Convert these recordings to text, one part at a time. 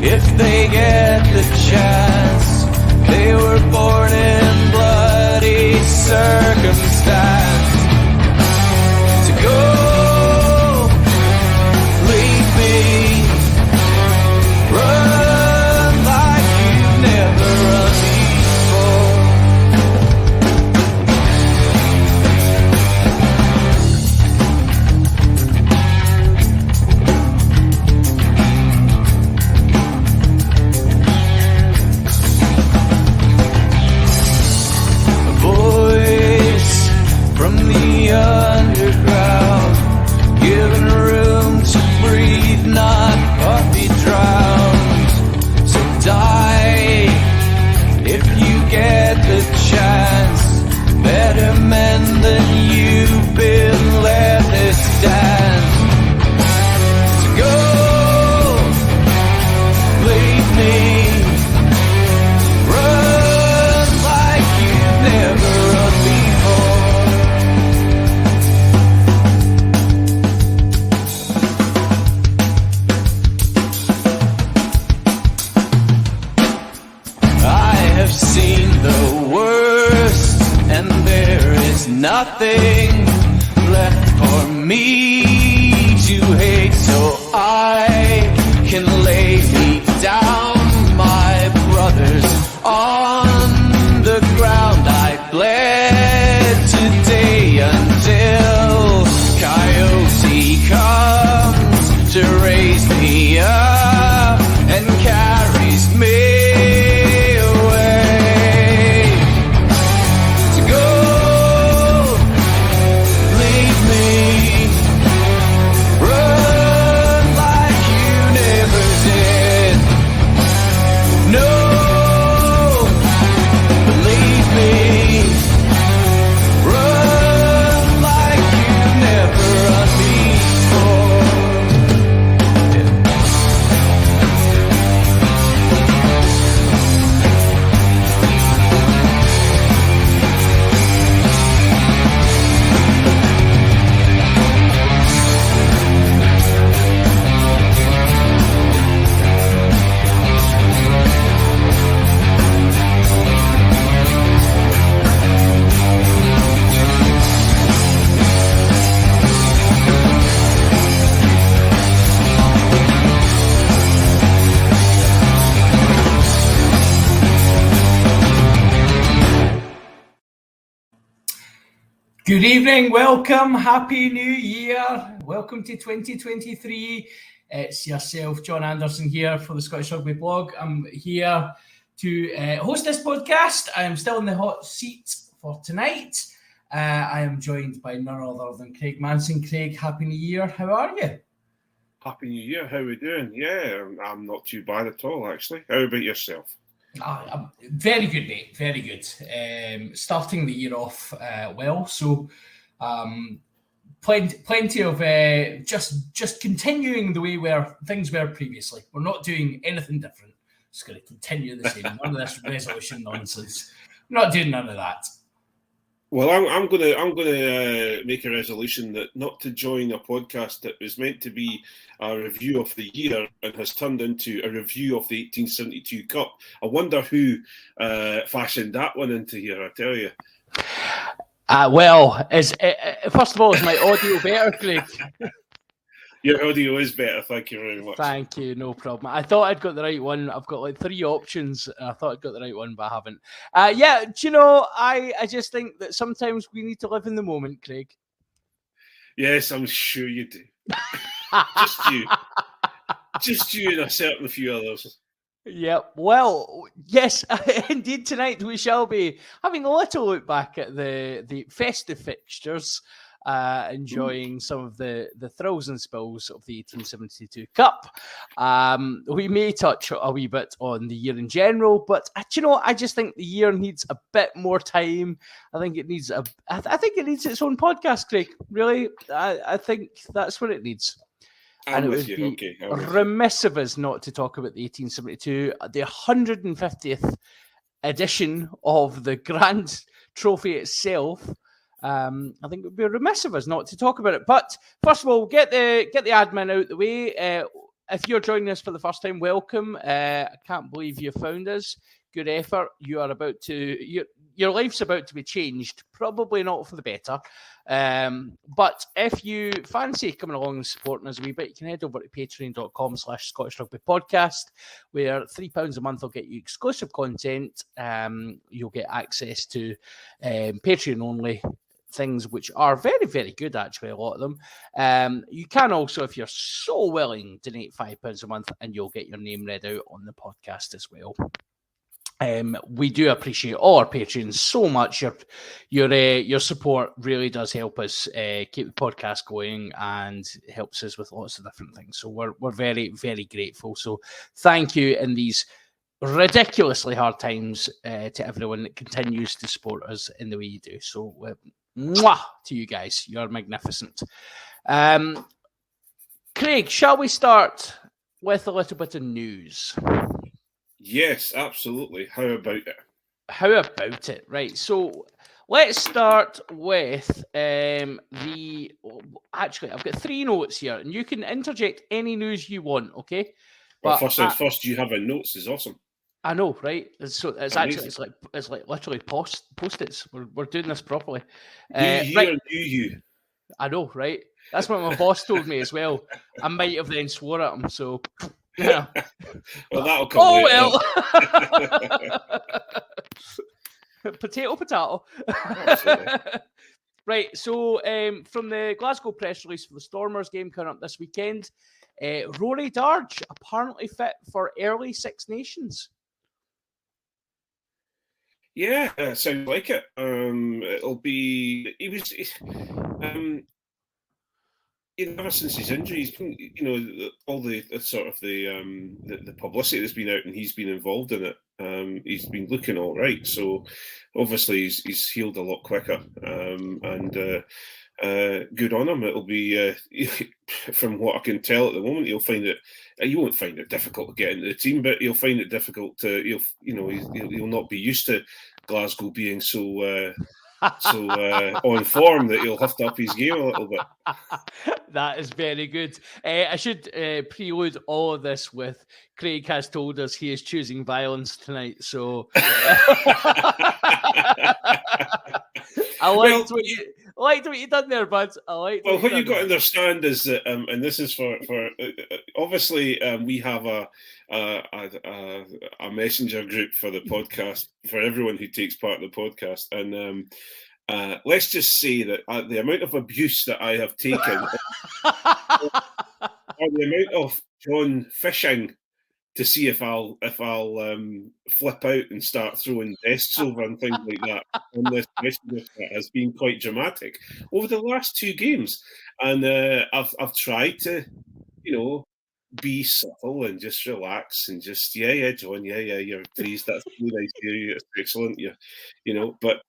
if they get the chance. They were born in bloody circumstance. To go, leave me, run like you've never run before. A voice from the underground, given room to breathe, not be drowned. So die if you get the chance. Better men than you've been, let this dance. To go, leave me, run like you've never run before. I have seen the worst, and there is nothing left for me to hate, so I can lay me down, my brothers, on the ground. I bled today until Coyote comes to raise me up and carries me away. To go, leave me, run like you never did. No, believe me, run like you've never run before. Good evening, welcome, happy new year, welcome to 2023. It's yourself, John Anderson, here for the Scottish Rugby blog. I'm here to host this podcast. I am still in the hot seat for tonight. I am joined by none other than Craig Manson. Craig, happy new year, how are you? Happy New Year, how are we doing? Yeah, I'm not too bad at all, actually. How about yourself? Very good, mate. Very good. Starting the year off well. So, plenty of just continuing the way where things were previously. We're not doing anything different. Just going to continue the same. None of this resolution nonsense. We're not doing none of that. Well, I'm gonna make a resolution that not to join a podcast that was meant to be a review of the year and has turned into a review of the 1872 Cup. I wonder who fashioned that one into here. I tell you. First of all, is my audio better, Craig? Your audio is better. Thank you very much. Thank you. No problem. I thought I'd got the right one. I've got like 3 options. I thought I'd got the right one, but I haven't. Yeah, do you know, I just think that sometimes we need to live in the moment, Craig. Yes, I'm sure you do. Just you. Just you and a certain few others. Yeah, well, yes, indeed. Tonight we shall be having a little look back at the festive fixtures, enjoying some of the thrills and spills of the 1872 Cup. We may touch a wee bit on the year in general, but you know, I just think the year needs a bit more time. I think it needs I think it needs its own podcast, Craig. Really, I think that's what it needs. And it would be remiss of us not to talk about the 1872, the 150th edition of the Grand Trophy itself. I think it would be remiss of us not to talk about it. But first of all, we'll get the admin out the way. if you're joining us for the first time, welcome. I can't believe you found us. Good effort. You are about to your life's about to be changed. Probably not for the better. But if you fancy coming along and supporting us a wee bit, you can head over to patreon.com/Scottish Rugby Podcast, where £3 a month will get you exclusive content. You'll get access to Patreon only things, which are very, very good, actually, a lot of them. You can also, if you're so willing, donate £5 a month and you'll get your name read out on the podcast as well. We do appreciate all our patrons so much. Your support really does help us keep the podcast going and helps us with lots of different things. So we're very, very grateful. So thank you in these ridiculously hard times to everyone that continues to support us in the way you do. So mwah to you guys. You're magnificent. Craig, shall we start with a little bit of news? Yes, absolutely. How about it? How about it? Right. So let's start with Actually, I've got 3 notes here, and you can interject any news you want. Okay. Well, first things first. You have a notes is awesome. I know, right? So it's amazing. Actually it's like literally post-its. We're doing this properly. Right. You. I know, right? That's what my boss told me as well. I might have then swore at him. So. Yeah. Well, that'll come later. Potato. Right, so from the Glasgow press release for the Stormers game coming up this weekend, Rory Darge apparently fit for early Six Nations. Yeah, sounds like it. It'll be. He was. Ever since his injury, he's been, all the sort of the publicity that's been out, and he's been involved in it. He's been looking all right. So obviously he's healed a lot quicker, and good on him. It'll be, from what I can tell at the moment, he'll find it. You won't find it difficult to get into the team, but he'll find it difficult to. He'll not be used to Glasgow being so on form that he'll have to up his game a little bit. That is very good. I should prelude all of this with Craig has told us he is choosing violence tonight. So I liked what you done there, bud. What you've got to understand is that, and this is for obviously we have a messenger group for the podcast for everyone who takes part in the podcast, and let's just say that the amount of abuse that I have taken, or the amount of John fishing to see if I'll flip out and start throwing desks over and things like that on this messenger has been quite dramatic over the last 2 games, and I've tried to, be subtle and just relax and just John, you're pleased, that's really nice to hear you, it's excellent, but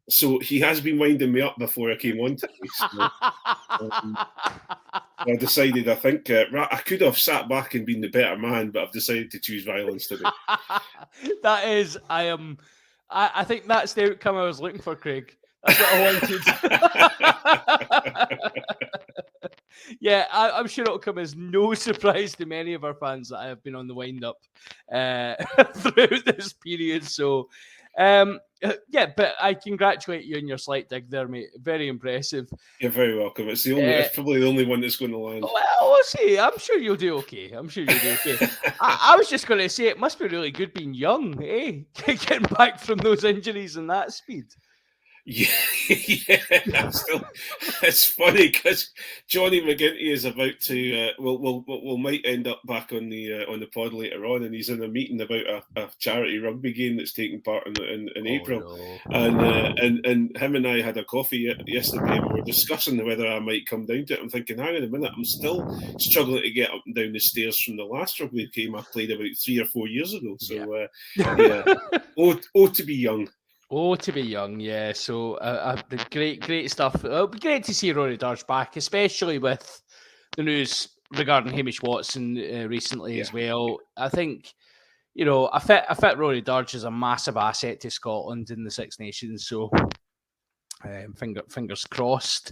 so he has been winding me up before I came on today. So, I decided, I think, I could have sat back and been the better man, but I've decided to choose violence today. That is, I think that's the outcome I was looking for, Craig. That's what I wanted. Yeah, I'm sure it'll come as no surprise to many of our fans that I have been on the wind-up throughout this period. So, but I congratulate you on your slight dig there, mate. Very impressive. You're very welcome. It's it's probably the only one that's going to land. Well, we'll see. I'm sure you'll do okay. I was just going to say it must be really good being young, eh? Getting back from those injuries and that speed. Yeah, it's funny because Johnny McGinty is about to. We might end up back on the pod later on, and he's in a meeting about a charity rugby game that's taking part in April, no. and him and I had a coffee yesterday, and we were discussing whether I might come down to it. I'm thinking, hang on a minute, I'm still struggling to get up and down the stairs from the last rugby game I played about 3 or 4 years ago. So to be young. Oh, to be young, yeah. So great stuff. It'll be great to see Rory Darge back, especially with the news regarding Hamish Watson recently as well. I think, a fit Rory Darge is a massive asset to Scotland in the Six Nations. So fingers crossed.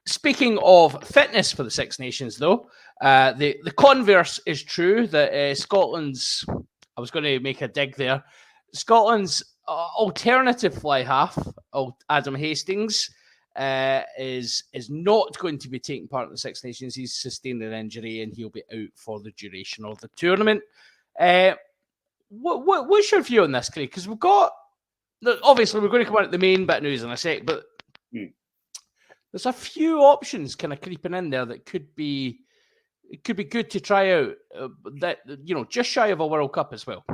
Speaking of fitness for the Six Nations, though, the converse is true that Scotland's. I was going to make a dig there. Scotland's alternative fly half, Adam Hastings, is not going to be taking part in the Six Nations. He's sustained an injury and he'll be out for the duration of the tournament. What's your view on this, Craig? Because we've got, obviously, we're going to come on at the main bit of news in a sec, but there's a few options kind of creeping in there that could be good to try out. That just shy of a World Cup as well.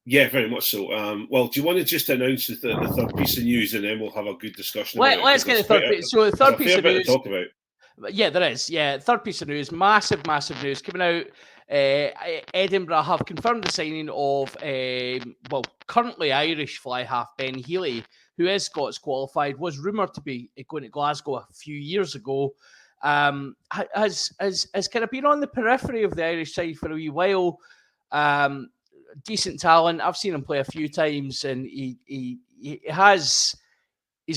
Yeah, very much so. Well, do you want to just announce the third piece of news, and then we'll have a good discussion? Let's get the third piece. So the third piece of news to talk about. Yeah, there is. Yeah, third piece of news, massive news coming out. Edinburgh have confirmed the signing of currently Irish fly half Ben Healy, who is Scots qualified, was rumoured to be going to Glasgow a few years ago. Has kind of been on the periphery of the Irish side for a wee while. Decent talent. I've seen him play a few times, and he's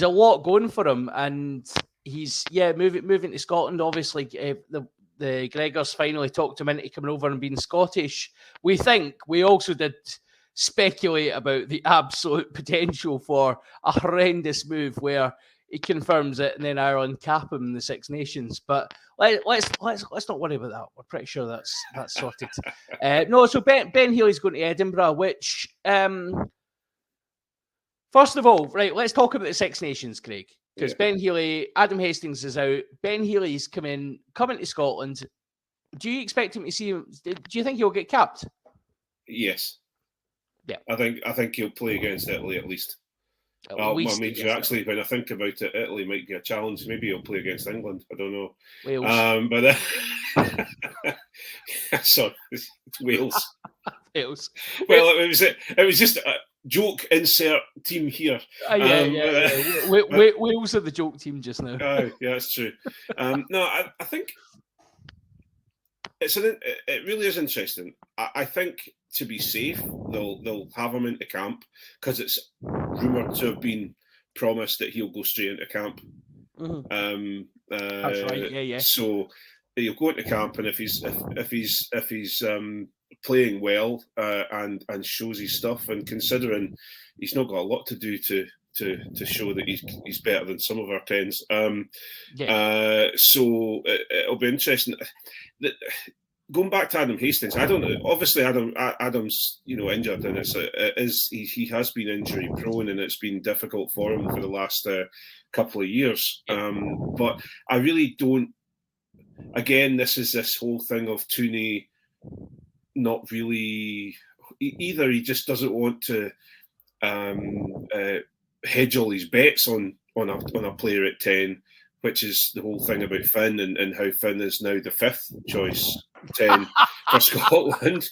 a lot going for him. And he's moving to Scotland. Obviously, the Gregors finally talked him into coming over and being Scottish. We also did speculate about the absolute potential for a horrendous move where he confirms it and then Ireland cap him in the Six Nations. But let's not worry about that. We're pretty sure that's sorted. So Ben Healy's going to Edinburgh, which first of all, right, let's talk about the Six Nations, Craig. Because Ben Healy, Adam Hastings is out. Ben Healy's coming to Scotland. Do you expect him to see him? Do you think he'll get capped? Yes. Yeah. I think he'll play against Italy at least. Actually, when I think about it, Italy might be a challenge. Maybe he'll play against England. I don't know. Wales. Sorry, it's Wales. Wales. Well, it was just a joke. Insert team here. Wales are the joke team just now. Yeah, that's true. I think it really is interesting. I think to be safe, they'll have him into camp because it's rumoured to have been promised that he'll go straight into camp. Mm-hmm. That's right. Yeah. So he'll go into camp, and if he's playing well and shows his stuff, and considering he's not got a lot to do to show that he's better than some of our tens. So it'll be interesting. Going back to Adam Hastings, I don't know. Obviously, Adam's injured, and he has been injury prone, and it's been difficult for him for the last couple of years. But I really don't. Again, this whole thing of Tooney not really. Either he just doesn't want to hedge all his bets on a player at 10, which is the whole thing about Finn and how Finn is now the fifth choice 10 for Scotland.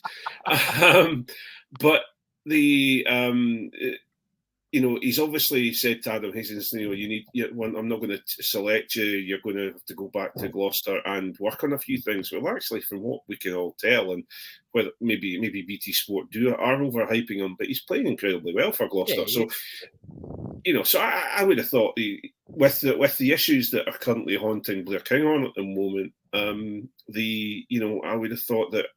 But he's obviously said to Adam Hastings, I'm not going to select you. You're going to have to go back to Gloucester and work on a few things. Well, actually, from what we can all tell, and whether maybe BT Sport are overhyping him, but he's playing incredibly well for Gloucester. So, so I would have thought with the issues that are currently haunting Blair Kinghorn at the moment, I would have thought that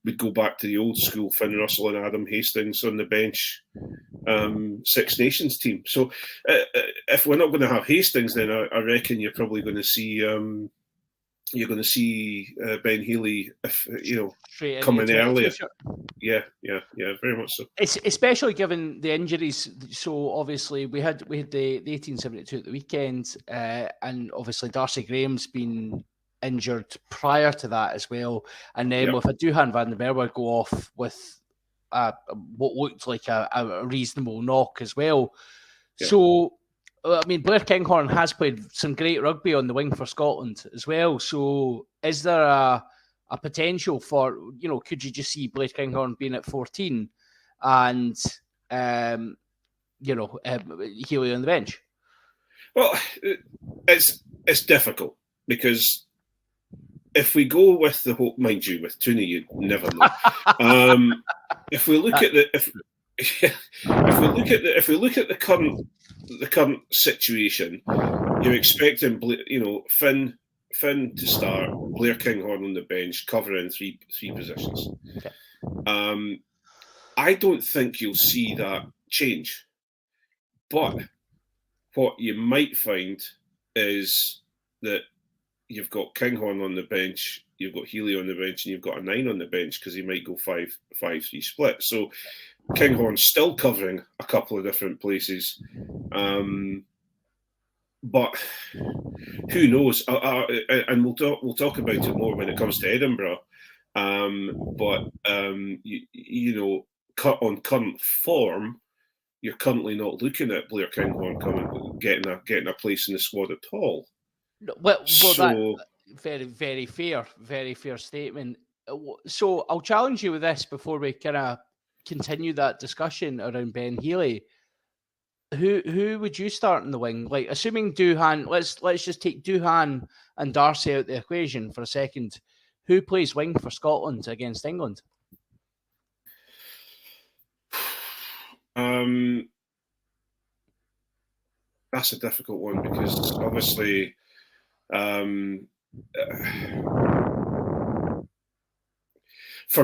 we'd go back to the old school Finn Russell and Adam Hastings on the bench Six Nations team. So if we're not going to have Hastings, then I reckon you're probably going to see Ben Healy coming earlier. Yeah, very much so. It's especially given the injuries. So obviously we had the 1872 at the weekend, and obviously Darcy Graham's been injured prior to that as well, and then with a Duhan van der Merwe go off with what looked like a reasonable knock as well. Yeah. So I mean, Blair Kinghorn has played some great rugby on the wing for Scotland as well. So is there a potential for, could you just see Blair Kinghorn being at 14 and Healy on the bench? Well, it's difficult because if we go with the hope, mind you, with Tooney, you never know. If we look at the current situation, you're expecting, Finn to start, Blair Kinghorn on the bench, covering three positions. Okay. I don't think you'll see that change. But what you might find is that you've got Kinghorn on the bench, you've got Healy on the bench, and you've got a 9 on the bench because he might go 5-5-3 split. So Kinghorn's still covering a couple of different places. But who knows? And we'll talk about it more when it comes to Edinburgh. But on current form, you're currently not looking at Blair Kinghorn getting a place in the squad at all. Well, that very fair statement. So I'll challenge you with this before we kind of continue that discussion around Ben Healy. Who would you start in the wing? Like, assuming Doohan, let's just take Doohan and Darcy out the equation for a second. Who plays wing for Scotland against England? That's a difficult one because obviously, for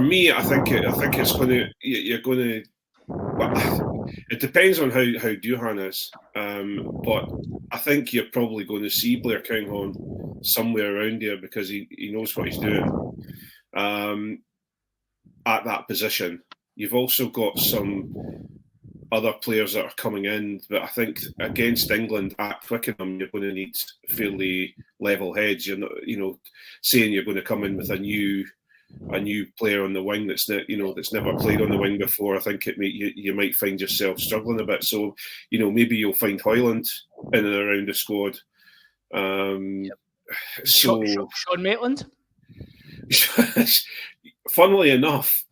me, I think it's going to. You're going to. Well, it depends on how Doohan is, but I think you're probably going to see Blair Kinghorn somewhere around here because he knows what he's doing. At that position, you've also got some other players that are coming in, but I think against England at Twickenham, you're going to need fairly level heads. You're not, saying you're going to come in with a new player on the wing that's never played on the wing before. I think you might find yourself struggling a bit. So, maybe you'll find Hoyland in and around the squad. So Sean Maitland. Funnily enough,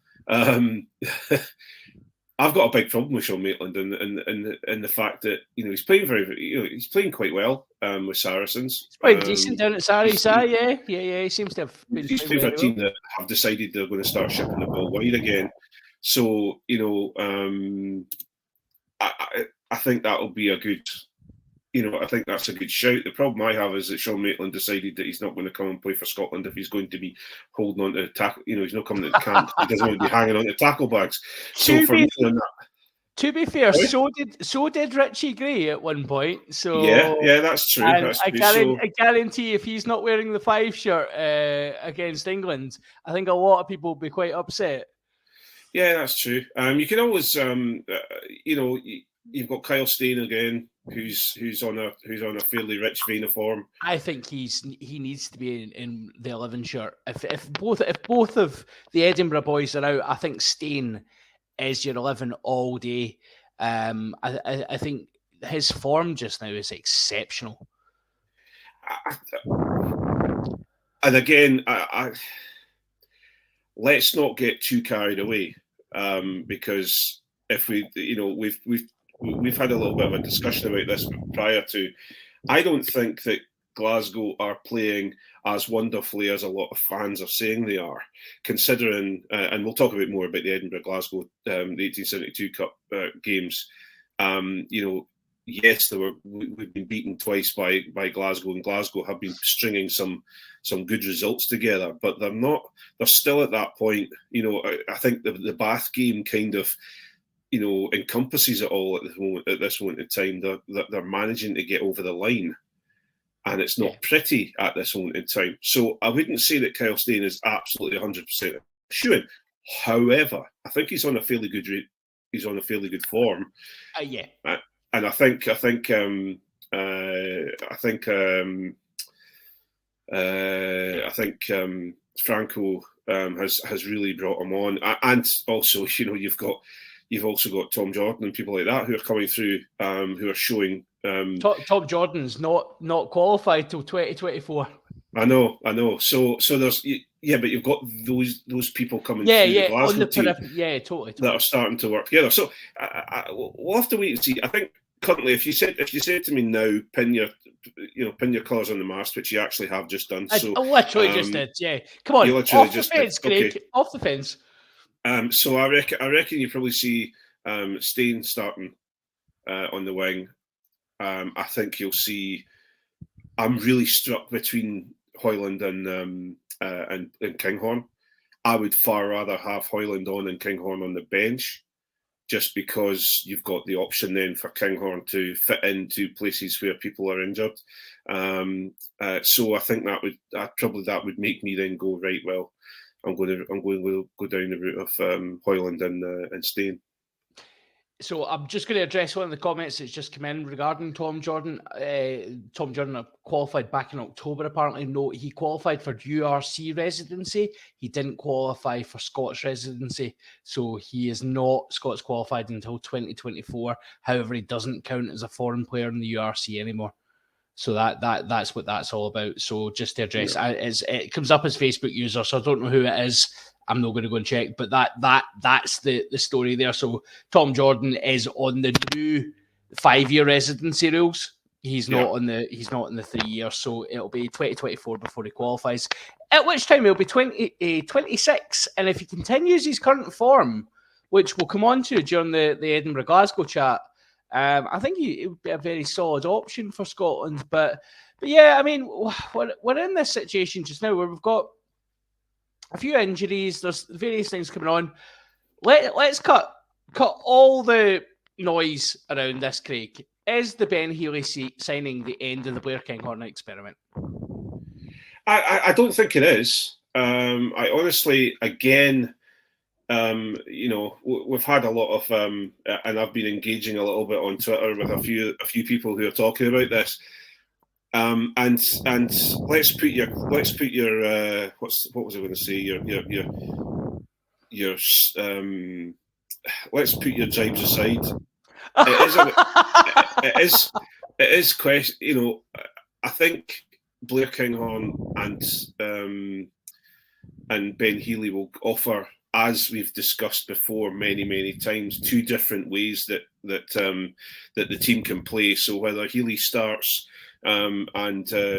I've got a big problem with Sean Maitland and the fact that he's playing he's playing quite well with Saracens. He's playing decent down at Sarries, yeah. He seems to have been. He's playing for a team that have decided they're going to start shipping the ball wide again. So I think that'll be a good. I think that's a good shout. The problem I have is that Sean Maitland decided that he's not going to come and play for Scotland if he's going to be holding on to tackle. He's not coming to the camp. He doesn't want to be hanging on to tackle bags. So for me, to be fair, so did Richie Gray at one point. So yeah, that's true. I guarantee if he's not wearing the 5 shirt against England, I think a lot of people will be quite upset. Yeah, that's true. You can always, you've got Kyle Steyn again, who's on a fairly rich vein of form. I think he needs to be in the 11 shirt. If both of the Edinburgh boys are out, I think Steyn is your 11 all day. I think his form just now is exceptional. And again, let's not get too carried away, because if we've had a little bit of a discussion about this prior to. I don't think that Glasgow are playing as wonderfully as a lot of fans are saying they are, considering, and we'll talk a bit more about the Edinburgh-Glasgow, the 1872 Cup games. Yes, we've been beaten twice by Glasgow, and Glasgow have been stringing some good results together, but they're still at that point. I think the Bath game kind of encompasses it all at this moment in time. They're managing to get over the line, and it's not pretty at this moment in time. So I wouldn't say that Kyle Steyn is absolutely 100% sure. However, I think he's on a fairly good rate. He's on a fairly good form. And I think Franco has really brought him on, and also you've also got Tom Jordan and people like that who are coming through, who are showing. Tom Jordan's not qualified till 2024. I know. So there's but you've got those people coming through the Glasgow team, totally, that are starting to work together. So we'll have to wait and see. I think currently, if you said to me now, pin your colours on the mast, which you actually have just done. So I literally just did. Yeah, come on, off the fence, Craig. Okay. Off the fence. So I reckon you probably see Steyn starting on the wing. I think you'll see I'm really struck between Hoyland and Kinghorn. I would far rather have Hoyland on and Kinghorn on the bench, just because you've got the option then for Kinghorn to fit into places where people are injured. So I think that would make me then go, right, well, I'm going to go down the route of Hoyland and Stein. So I'm just going to address one of the comments that's just come in regarding Tom Jordan. Tom Jordan qualified back in October, apparently. No, he qualified for URC residency. He didn't qualify for Scots residency. So he is not Scots qualified until 2024. However, he doesn't count as a foreign player in the URC anymore. So that's what that's all about. So just to address, it comes up as Facebook user, so I don't know who it is. I'm not going to go and check, but that's the story there. So Tom Jordan is on the new 5-year residency rules. He's not on the 3 years, so it'll be 2024 before he qualifies. At which time he'll be 26, and if he continues his current form, which we'll come on to during the Edinburgh Glasgow chat, I think it would be a very solid option for Scotland. But yeah, I mean, we're in this situation just now where we've got a few injuries. There's various things coming on. Let's cut all the noise around this, Craig. Is the Ben Healy signing the end of the Blair Kinghorn experiment? I don't think it is. I honestly, again, we've had a lot of, and I've been engaging a little bit on Twitter with a few people who are talking about this. And let's put your what was I going to say? Let's put your jibes aside. It is question. I think Blair Kinghorn and Ben Healy will offer, as we've discussed before many times, two different ways that the team can play. So whether Healy starts and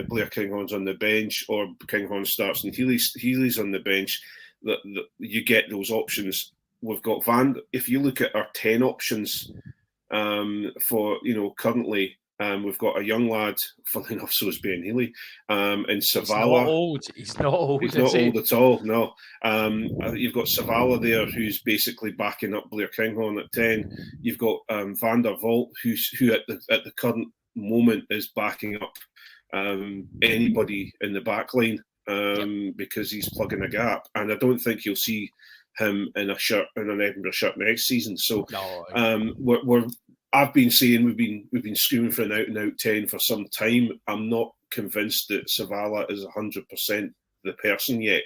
Blair Kinghorn's on the bench, or Kinghorn starts and Healy's on the bench, that you get those options. We've got if you look at our 10 options for currently. We've got a young lad, funnily enough, so is Ben Healy, and Savala. He's not old. He's not old at all, no. You've got Savala there, who's basically backing up Blair Kinghorn at 10. You've got Van der Vault, who at the current moment is backing up anybody in the back line because he's plugging a gap. And I don't think you'll see him in an Edinburgh shirt next season. So I've been saying we've been screaming for an out and out 10 for some time. I'm not convinced that Savala is 100% the person yet.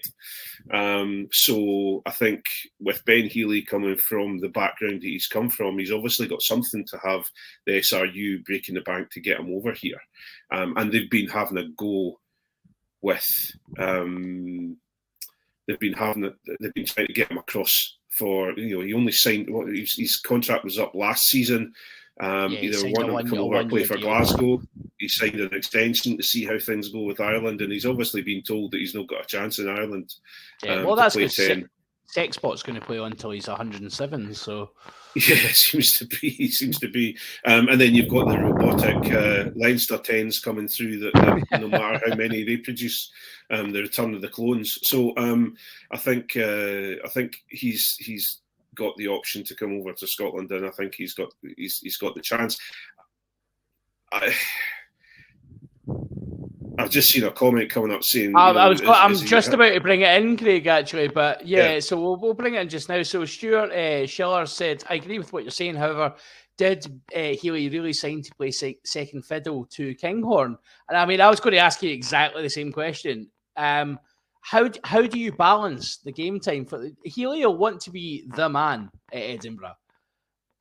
So I think with Ben Healy coming from the background that he's come from, he's obviously got something to have the SRU breaking the bank to get him over here. And they've been having a go with. They've been trying to get him across for, he only signed, his contract was up last season. Either wanted him to come over and play for Glasgow. He signed an extension to see how things go with Ireland, and he's obviously been told that he's not got a chance in Ireland. That's good. Sexpot's going to play on until he's 107, so... Yeah, it seems to be. And then you've got the robotic Leinster 10s coming through that no matter how many they produce, the return of the clones. So I think he's got the option to come over to Scotland, and I think he's got the chance. I've just seen a comment coming up saying... I'm just about to bring it in, Craig, actually, but so we'll bring it in just now. So Stuart Schiller said, I agree with what you're saying, however, did Healy really sign to play second fiddle to Kinghorn? And I mean, I was going to ask you exactly the same question. How do you balance the game time? Healy will want to be the man at Edinburgh.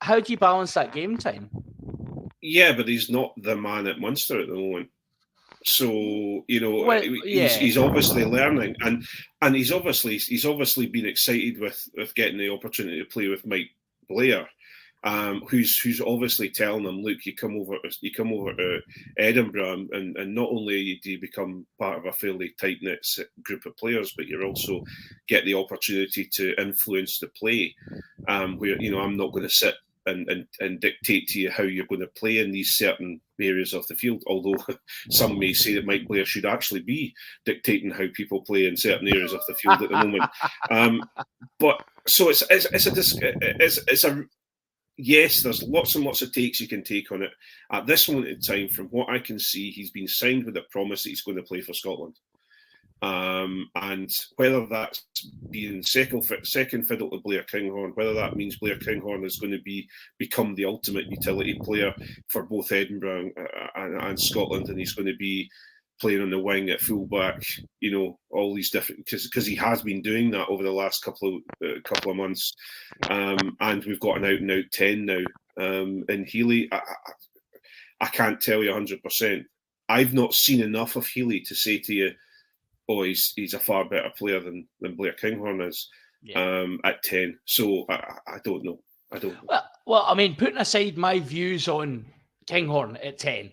How do you balance that game time? Yeah, but he's not the man at Munster at the moment. So he's obviously learning, and he's obviously been excited with getting the opportunity to play with Mike Blair, who's obviously telling him, look, you come over to Edinburgh, and not only do you become part of a fairly tight knit group of players, but you also get the opportunity to influence the play. Where I'm not going to sit and dictate to you how you're going to play in these certain areas of the field. Although some may say that Mike Blair should actually be dictating how people play in certain areas of the field at the moment. But so it's a yes, there's lots and lots of takes you can take on it. At this moment in time, from what I can see, he's been signed with a promise that he's going to play for Scotland. And whether that's being second fiddle to Blair Kinghorn, whether that means Blair Kinghorn is going to become the ultimate utility player for both Edinburgh and Scotland, and he's going to be playing on the wing at fullback, all these different, because he has been doing that over the last couple of months, and we've got an out and out 10 now. In Healy, I can't tell you 100%. I've not seen enough of Healy to say to you, oh, he's a far better player than Blair Kinghorn is at 10. So I don't know. Well, I mean, putting aside my views on Kinghorn at 10.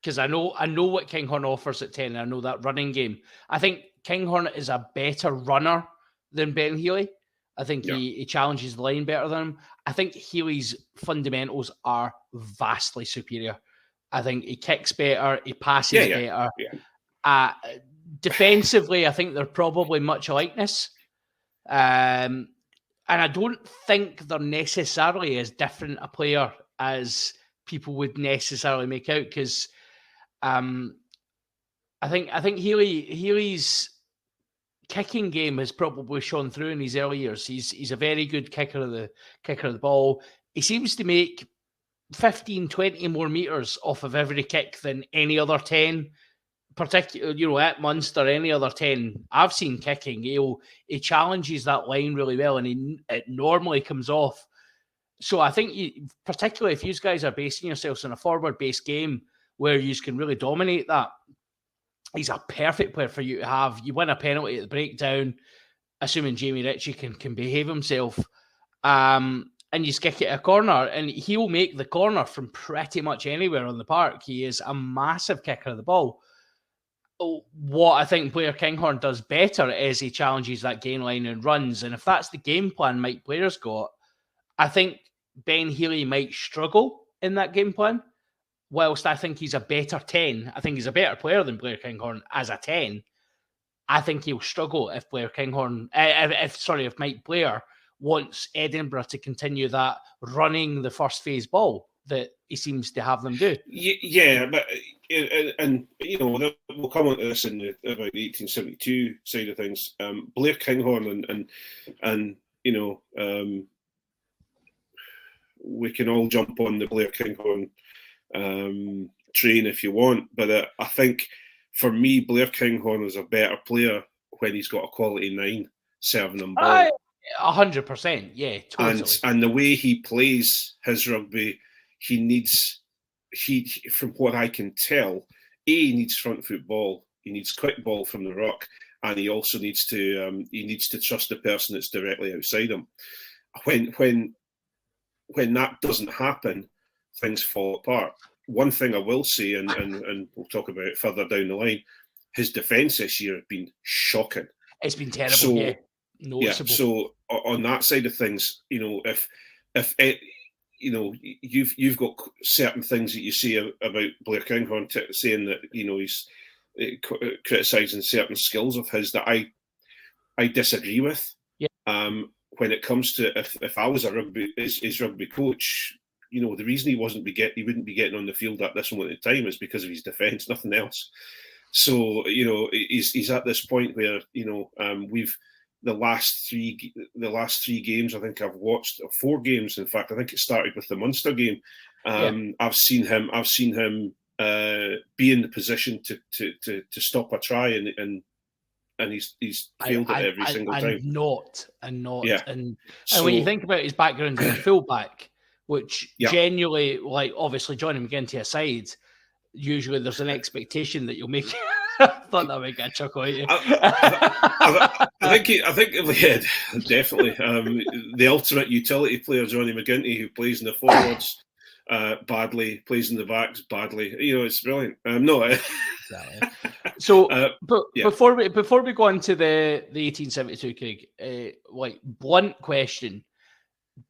Because I know what Kinghorn offers at 10, and I know that running game. I think Kinghorn is a better runner than Ben Healy. I think he challenges the line better than him. I think Healy's fundamentals are vastly superior. I think he kicks better, he passes better. Yeah. Defensively, I think they're probably much likeness. And I don't think they're necessarily as different a player as people would necessarily make out, because I think Healy's kicking game has probably shone through in his early years. He's a very good kicker of the ball. He seems to make 15, 20 more meters off of every kick than any other 10, particularly at Munster. Any other 10 I've seen kicking, he challenges that line really well, and it normally comes off. So I think, particularly if you guys are basing yourselves on a forward-based game where you can really dominate that, he's a perfect player for you to have. You win a penalty at the breakdown, assuming Jamie Ritchie can behave himself, and you kick it a corner, and he'll make the corner from pretty much anywhere on the park. He is a massive kicker of the ball. What I think Blair Kinghorn does better is he challenges that gain line and runs, and if that's the game plan Mike Blair's got, I think Ben Healy might struggle in that game plan. Whilst I think he's a better 10, I think he's a better player than Blair Kinghorn as a 10. I think he'll struggle if if Mike Blair wants Edinburgh to continue that running the first phase ball that he seems to have them do. Yeah, but we'll come on to this about the 1872 side of things. Blair Kinghorn and we can all jump on the Blair Kinghorn train if you want, but I think for me, Blair Kinghorn is a better player when he's got a quality 9 serving them ball. 100%, yeah, totally. And the way he plays his rugby, from what I can tell, he needs front foot ball, he needs quick ball from the ruck, and he also needs to trust the person that's directly outside him. When that doesn't happen, things fall apart. One thing I will say, and we'll talk about it further down the line, his defence this year has been shocking. It's been terrible, noticeable. Yeah, so on that side of things, if you've got certain things that you see about Blair Kinghorn, saying that he's criticising certain skills of his that I disagree with. Yeah. When it comes to if I was his rugby coach, the reason he wouldn't be getting on the field at this moment in time is because of his defence, nothing else. So he's at this point where we've the last three games I think I've watched, 4 games in fact. I think it started with the Munster game. I've seen him be in the position to stop a try, and he's failed it every single time. And when you think about his background as a fullback, which genuinely, obviously joining him again to a side, usually there's an expectation that you'll make. I thought that would get a chuckle at you. I think definitely. The ultimate utility player, Johnny McGinty, who plays in the forwards badly, plays in the backs badly. It's brilliant. Exactly. So, before we go on to the 1872, Craig, blunt question: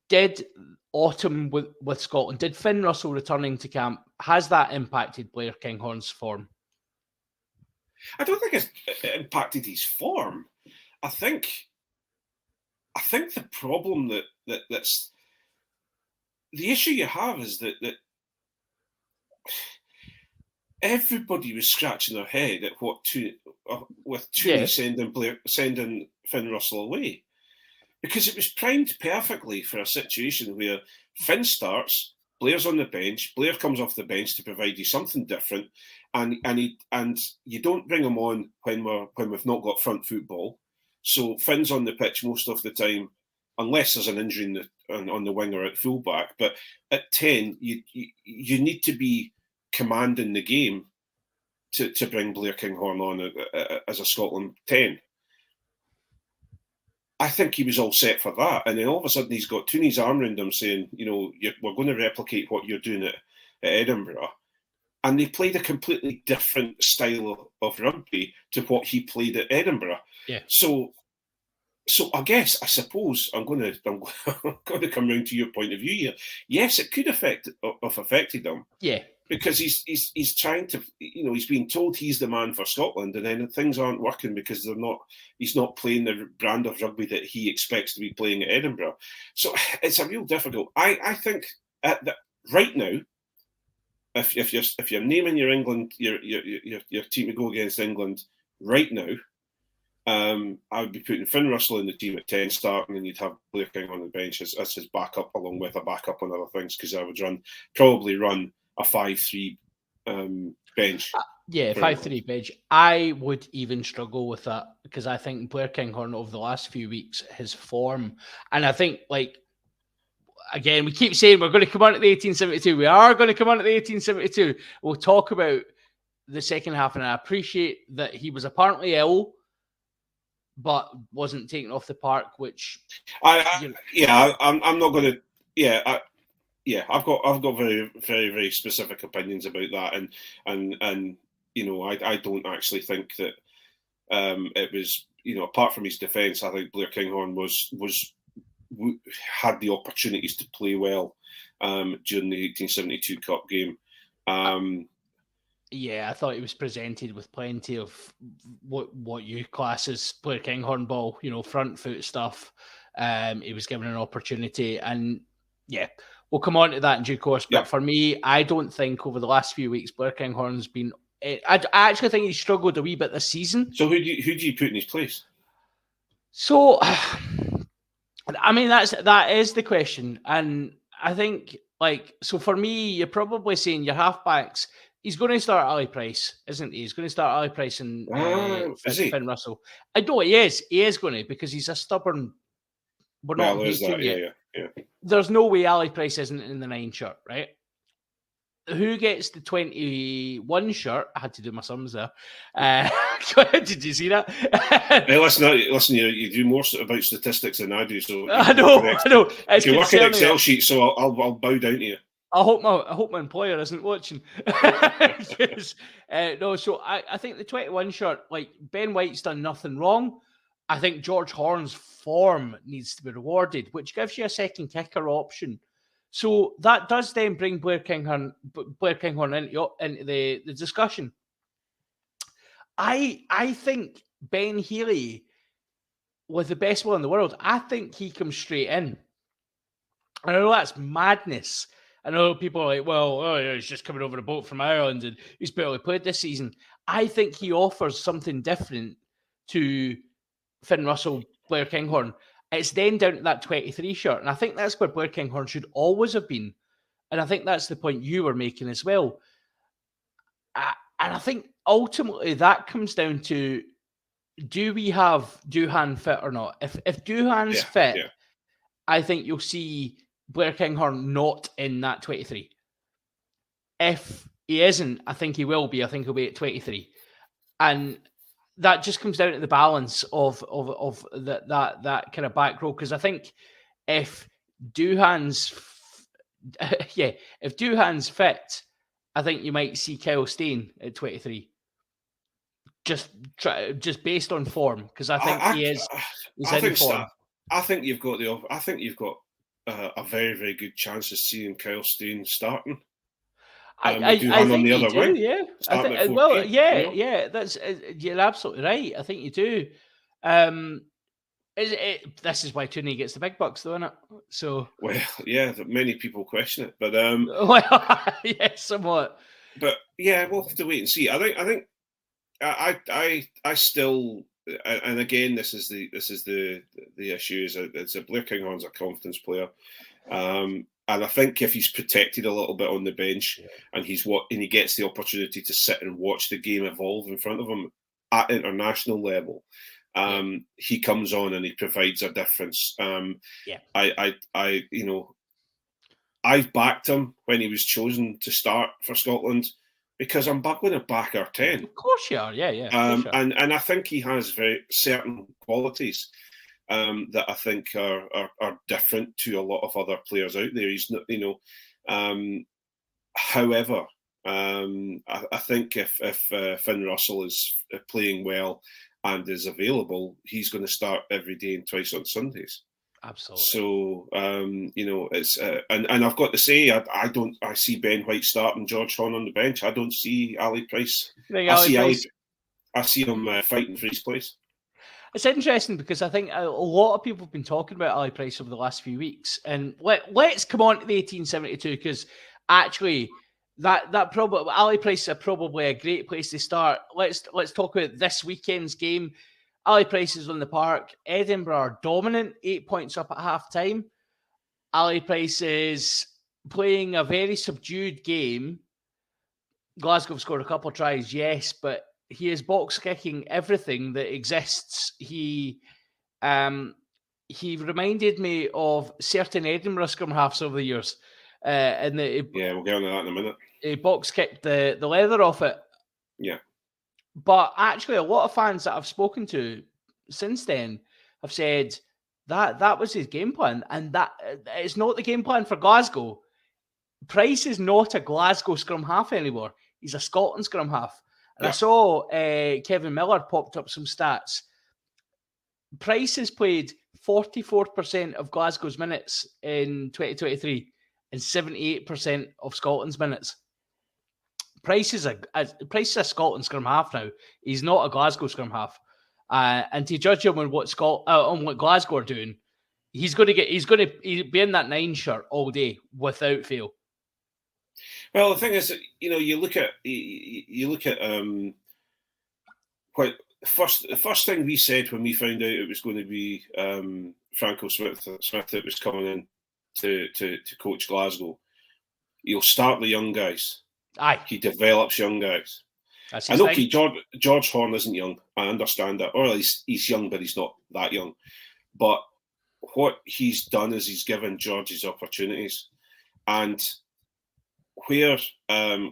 did autumn with Scotland, did Finn Russell returning to camp, has that impacted Blair Kinghorn's form? I don't think it's impacted his form. I think the problem that's the issue you have is that everybody was scratching their head at what with Tooney sending Finn Russell away, because it was primed perfectly for a situation where Finn starts, Blair's on the bench, Blair comes off the bench to provide you something different, and you don't bring him on when we've not got front football. So Finn's on the pitch most of the time, unless there's an injury on the wing or at fullback. But at 10, you need to be commanding the game to bring Blair Kinghorn on as a Scotland 10. I think he was all set for that. And then all of a sudden he's got Tooney's arm around him saying, we're going to replicate what you're doing at Edinburgh. And they played a completely different style of rugby to what he played at Edinburgh. Yeah. So I suppose I'm going to come round to your point of view here. Yes, it could have affected him. Yeah. Because he's trying to, he's being told he's the man for Scotland, and then things aren't working because he's not playing the brand of rugby that he expects to be playing at Edinburgh. So it's a real difficult. I think right now, if you're naming your England your team to go against England right now, I would be putting Finn Russell in the team at 10 starting, and you'd have Blair King on the bench as his backup, along with a backup on other things, because I would probably run a 5-3 bench. 5-3 bench. I would even struggle with that, because I think Blair Kinghorn over the last few weeks, his form, and I think, again, we keep saying we're going to come on at the 1872. We are going to come on at the 1872. We'll talk about the second half, and I appreciate that he was apparently ill, but wasn't taken off the park, which I'm not going to. I've got very, very, very specific opinions about that, and I don't actually think that it was, apart from his defence, I think Blair Kinghorn had the opportunities to play well during the 1872 Cup game. I thought he was presented with plenty of what you class as Blair Kinghorn ball, front foot stuff. He was given an opportunity, and we'll come on to that in due course. But for me, I don't think over the last few weeks Blair Kinghorn's been. I actually think he struggled a wee bit this season. So who do you put in his place? So, I mean, that is the question, and I think so for me, you're probably saying your halfbacks. He's going to start Ali Price, isn't he? He's going to start Ali Price and Finn Russell. I know he is. He is going to, because he's a stubborn. We're not hating it. Yeah. There's no way Ali Price isn't in the 9 shirt, right? Who gets the 21 shirt? I had to do my sums there. Did you see that? Hey, listen. You do more about statistics than I do, so I know. If you work an Excel sheet, so I'll bow down to you. I hope my employer isn't watching. So I think the 21 shirt, Ben White's done nothing wrong. I think George Horn's form needs to be rewarded, which gives you a second kicker option. So that does then bring Blair Kinghorn into the discussion. I think Ben Healy, with the best will in the world, I think he comes straight in. I know that's madness. I know people are like, he's just coming over the boat from Ireland and he's barely played this season. I think he offers something different to Finn Russell, Blair Kinghorn. It's then down to that 23 shirt. And I think that's where Blair Kinghorn should always have been. And I think that's the point you were making as well. And I think ultimately that comes down to, do we have Duhan fit or not? If Duhan's fit, I think you'll see Blair Kinghorn not in that 23. If he isn't, I think he will be. I think he'll be at 23. And that just comes down to the balance of that kind of back row. Because I think if Duhan's fit, I think you might see Kyle Steyn at 23. Just based on form, because I think he's in form. I think you've got a very, very good chance of seeing Kyle Stein starting. I do I him on think the you other do, wing, yeah. I starting at think well, 14. yeah. That's you're absolutely right. I think you do. This is why Tooney gets the big bucks, though, isn't it? So, Well, yeah, many people question it, but well, yeah, somewhat. But yeah, we'll have to wait and see. I think I still, and again, this is the issue is that Blair Kinghorn's a confidence player, and I think if he's protected a little bit on the bench and he gets the opportunity to sit and watch the game evolve in front of him at international level, he comes on and he provides a difference. I I've backed him when he was chosen to start for Scotland because I'm going to back our 10. Of course you are, yeah. Of course you are. And I think he has very certain qualities that I think are different to a lot of other players out there. He's not, however, I think if Finn Russell is playing well and is available, he's going to start every day and twice on Sundays. Absolutely. So it's and I've got to say I see Ben White starting George Horn on the bench. I don't see Ali Price. I see him fighting for his place. It's interesting because I think a lot of people have been talking about Ali Price over the last few weeks, and let's come on to the 1872 because actually that probably Ali Price is probably a great place to start. Let's talk about this weekend's game. Ali Price is on the park. Edinburgh are dominant, 8 points up at half time. Ali Price is playing a very subdued game. Glasgow have scored a couple of tries, yes, but he is box kicking everything that exists. He reminded me of certain Edinburgh scrum halves over the years. We'll get on to that in a minute. He box kicked the leather off it. Yeah. But actually, a lot of fans that I've spoken to since then have said that was his game plan, and that it's not the game plan for Glasgow. Price is not a Glasgow scrum half anymore. He's a Scotland scrum half. And I saw Kevin Miller popped up some stats. Price has played 44% of Glasgow's minutes in 2023 and 78% of Scotland's minutes. Price is a Scotland scrum half now. He's not a Glasgow scrum half. And to judge him on what Glasgow are doing, he's going to be in that 9 shirt all day without fail. Well, the thing is, you look at what the first thing we said when we found out it was going to be Franco Smith that was coming in to coach Glasgow. He'll start the young guys. Aye, he develops young guys. And okay, George Horn isn't young. I understand that. Or he's young, but he's not that young. But what he's done is he's given George his opportunities. And where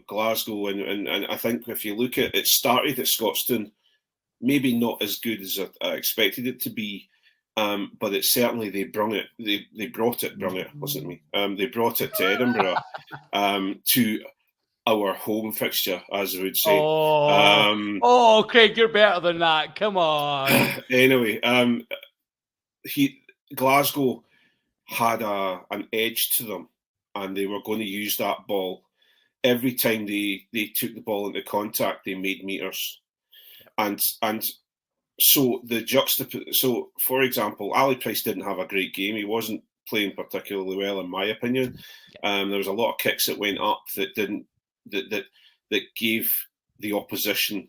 Glasgow, and I think if you look at it, started at Scotstoun, maybe not as good as I expected it to be, but it certainly they brought it to Edinburgh to our home fixture, as I would say. Craig, you're better than that. Come on. Anyway, Glasgow had an edge to them, and they were going to use that ball. Every time they took the ball into contact, they made meters. And so so for example, Ali Price didn't have a great game. He wasn't playing particularly well, in my opinion. There was a lot of kicks that went up that didn't that gave the opposition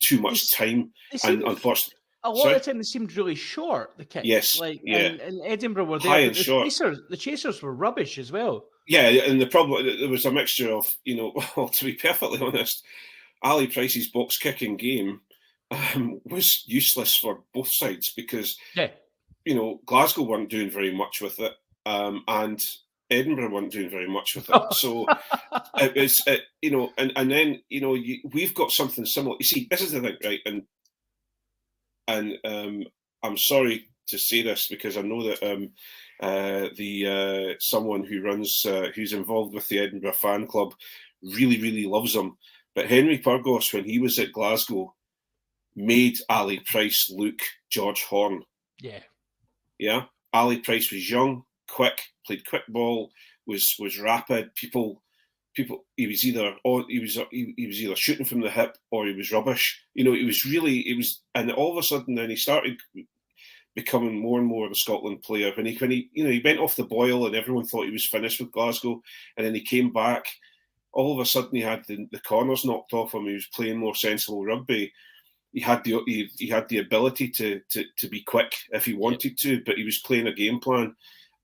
too much time. And unfortunately, a lot of the time they seemed really short, the kicks. Yes. And Edinburgh were there. High and short. The chasers were rubbish as well. Yeah, and the problem, there was a mixture of, well, to be perfectly honest, Ali Price's box kicking game was useless for both sides because, Glasgow weren't doing very much with it, and Edinburgh weren't doing very much with it. So it was, and then, we've got something similar. You see, this is the thing, right? And I'm sorry to say this because I know that someone who's involved with the Edinburgh fan club really, really loves him. But Henry Purgos, when he was at Glasgow, made Ali Price look George Horn. Yeah. Yeah. Ali Price was young. quick, played quick ball, was rapid. People, he was either shooting from the hip or he was rubbish. You know, and all of a sudden then he started becoming more and more of a Scotland player. When he went off the boil and everyone thought he was finished with Glasgow, and then he came back. All of a sudden, he had the corners knocked off him. He was playing more sensible rugby. He had the ability to be quick if he wanted to, but he was playing a game plan.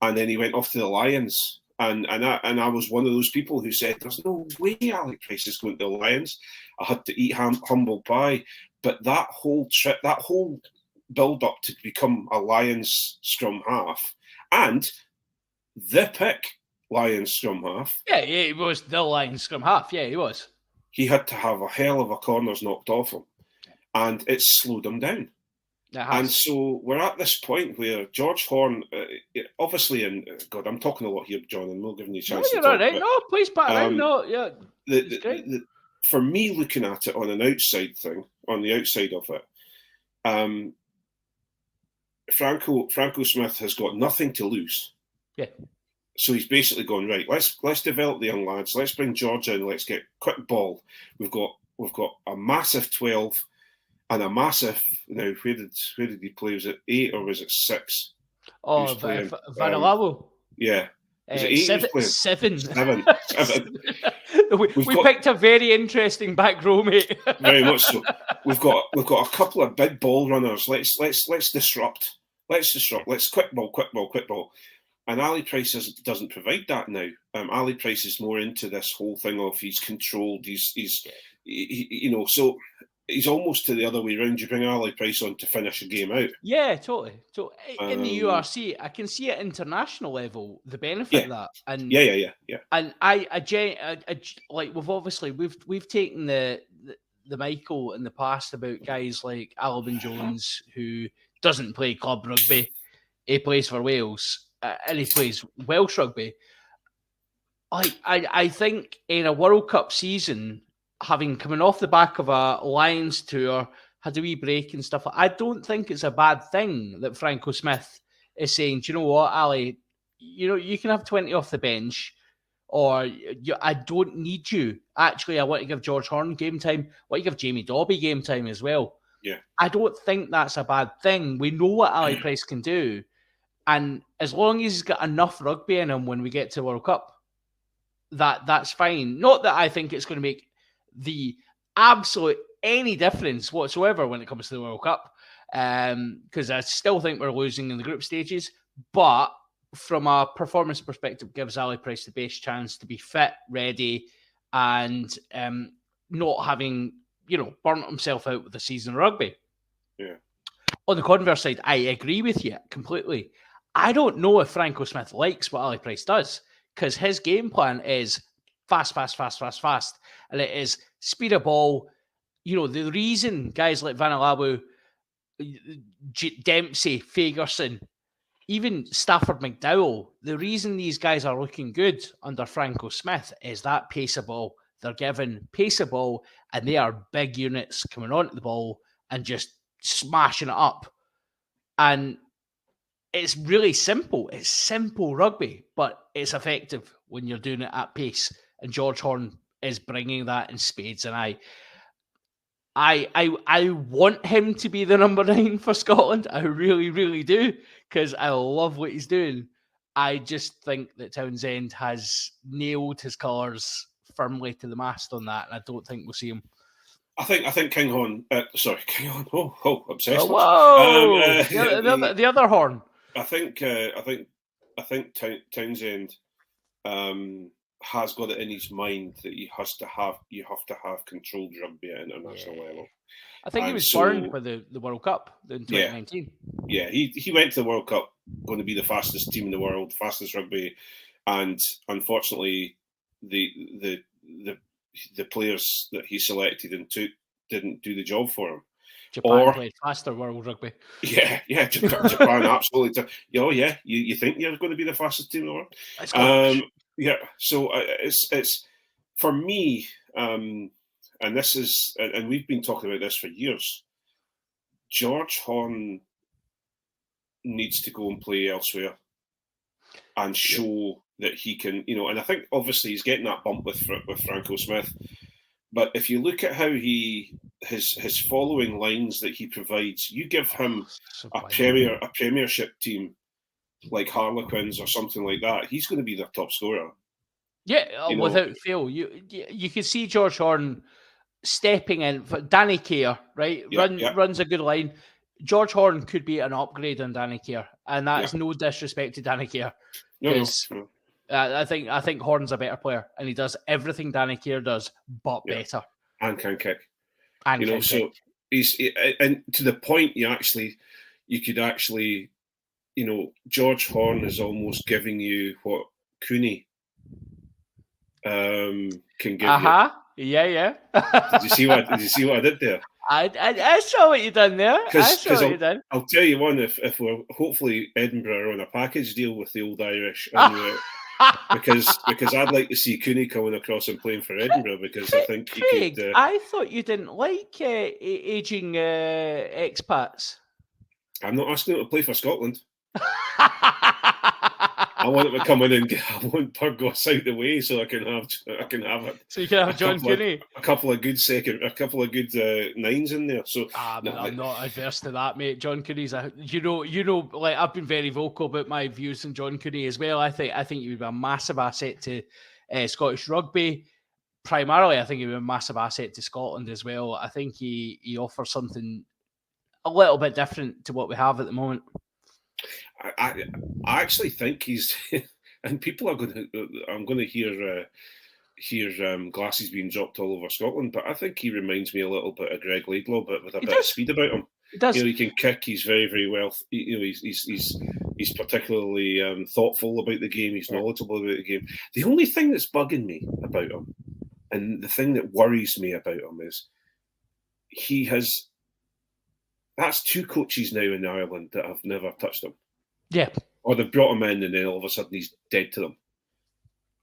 And then he went off to the Lions, and I was one of those people who said, "There's no way Ali Price is going to the Lions." I had to eat humble pie. But that whole trip, that whole build up to become a Lions scrum half, and the pick. Lions scrum half. Yeah, he was the Lions scrum half. Yeah, he was. He had to have a hell of a corners knocked off him, and it's slowed him down. And so we're at this point where George Horne, obviously, and God, I'm talking a lot here, John, and we'll give you a chance. No, you're all right. No, please, Pat. No, yeah. For me, looking at it on an outside thing, on the outside of it, Franco Smith has got nothing to lose. Yeah. So he's basically gone, right, let's develop the young lads. Let's bring George in. Let's get quick ball. We've got a massive 12 and a massive. Now, where did he play? Was it 8 or was it 6? Oh, Vanilavo. Yeah. Was it 8? Seven. We picked a very interesting back row, mate. Very much so. We've got a couple of big ball runners. Let's disrupt. Let's quick ball. And Ali Price doesn't provide that now. Ali Price is more into this whole thing of he's controlled. So he's almost to the other way around. You bring Ali Price on to finish a game out. Yeah, totally. So in the URC, I can see at international level the benefit of that. And yeah. And I like we've taken the Michael in the past about guys like Alban Jones who doesn't play club rugby. He plays for Wales. And he plays Welsh rugby. I think in a World Cup season, having coming off the back of a Lions tour, had a wee break and stuff, I don't think it's a bad thing that Franco Smith is saying, do you know what, Ali, you can have 20 off the bench, or I don't need you. Actually, I want to give George Horne game time. I want to give Jamie Dobby game time as well. Yeah. I don't think that's a bad thing. We know what Ali Price can do. And as long as he's got enough rugby in him when we get to World Cup, that's fine. Not that I think it's going to make the absolute any difference whatsoever when it comes to the World Cup, because I still think we're losing in the group stages. But from a performance perspective, gives Ali Price the best chance to be fit, ready, and not having burnt himself out with the season of rugby. Yeah. On the converse side, I agree with you completely. I don't know if Franco Smith likes what Ali Price does, because his game plan is fast. And it is speed of ball. The reason guys like Vanilavo, Dempsey, Fagerson, even Stafford McDowell, the reason these guys are looking good under Franco Smith is that pace of ball. They're given pace of ball, and they are big units coming onto the ball and just smashing it up. And it's really simple. It's simple rugby, but it's effective when you're doing it at pace. And George Horne is bringing that in spades. And I want him to be the number 9 for Scotland. I really, really do, because I love what he's doing. I just think that Townsend has nailed his colours firmly to the mast on that, and I don't think we'll see him. I think King Horne. King Horne. Oh, obsessed. Whoa! The other Horn. I think Townsend has got it in his mind that you have to have controlled rugby at international level. I think he was burned by the World Cup in 2019. Yeah, he went to the World Cup going to be the fastest team in the world, fastest rugby, and unfortunately, the players that he selected and took didn't do the job for him. Japan played faster world rugby. Yeah, Japan absolutely. You think you're going to be the fastest team in the world? Yeah, so it's for me, and this is, and we've been talking about this for years. George Horne needs to go and play elsewhere. and show that he can, and I think obviously he's getting that bump with Franco Smith. But if you look at how his following lines that he provides, you give him a Premiership team like Harlequins or something like that, he's going to be their top scorer. Yeah, without fail. You can see George Horne stepping in for Danny Keir, right? Runs a good line. George Horne could be an upgrade on Danny Keir, and that's no disrespect to Danny Keir. No. I think Horne's a better player, and he does everything Danny Keir does, but better. And can kick. And kick. He's and to the point you could actually, George Horne is almost giving you what Cooney can give you. Yeah. Did you see what I did there? I saw what you done there. I'll tell you one. If we're hopefully Edinburgh are on a package deal with the Old Irish, and because I'd like to see Cooney coming across and playing for Edinburgh, because I think he could. I thought you didn't like aging expats. I'm not asking him to play for Scotland. I want him to come in and I want Burgos out the way so I can have it. So you can have John Cooney. A couple of good nines in there. So I'm not adverse to that, mate. John Cooney's like I've been very vocal about my views on John Cooney as well. I think he would be a massive asset to Scottish rugby. Primarily, I think he would be a massive asset to Scotland as well. I think he offers something a little bit different to what we have at the moment. I actually think he's, and people are I'm going to hear glasses being dropped all over Scotland, but I think he reminds me a little bit of Greg Laidlaw, but with a bit of speed about him. He does. He can kick. He's very, very well. He's particularly thoughtful about the game. He's knowledgeable about the game. The only thing that's bugging me about him, and the thing that worries me about him, is that's two coaches now in Ireland that have never touched him. Yeah. Or they've brought him in and then all of a sudden he's dead to them.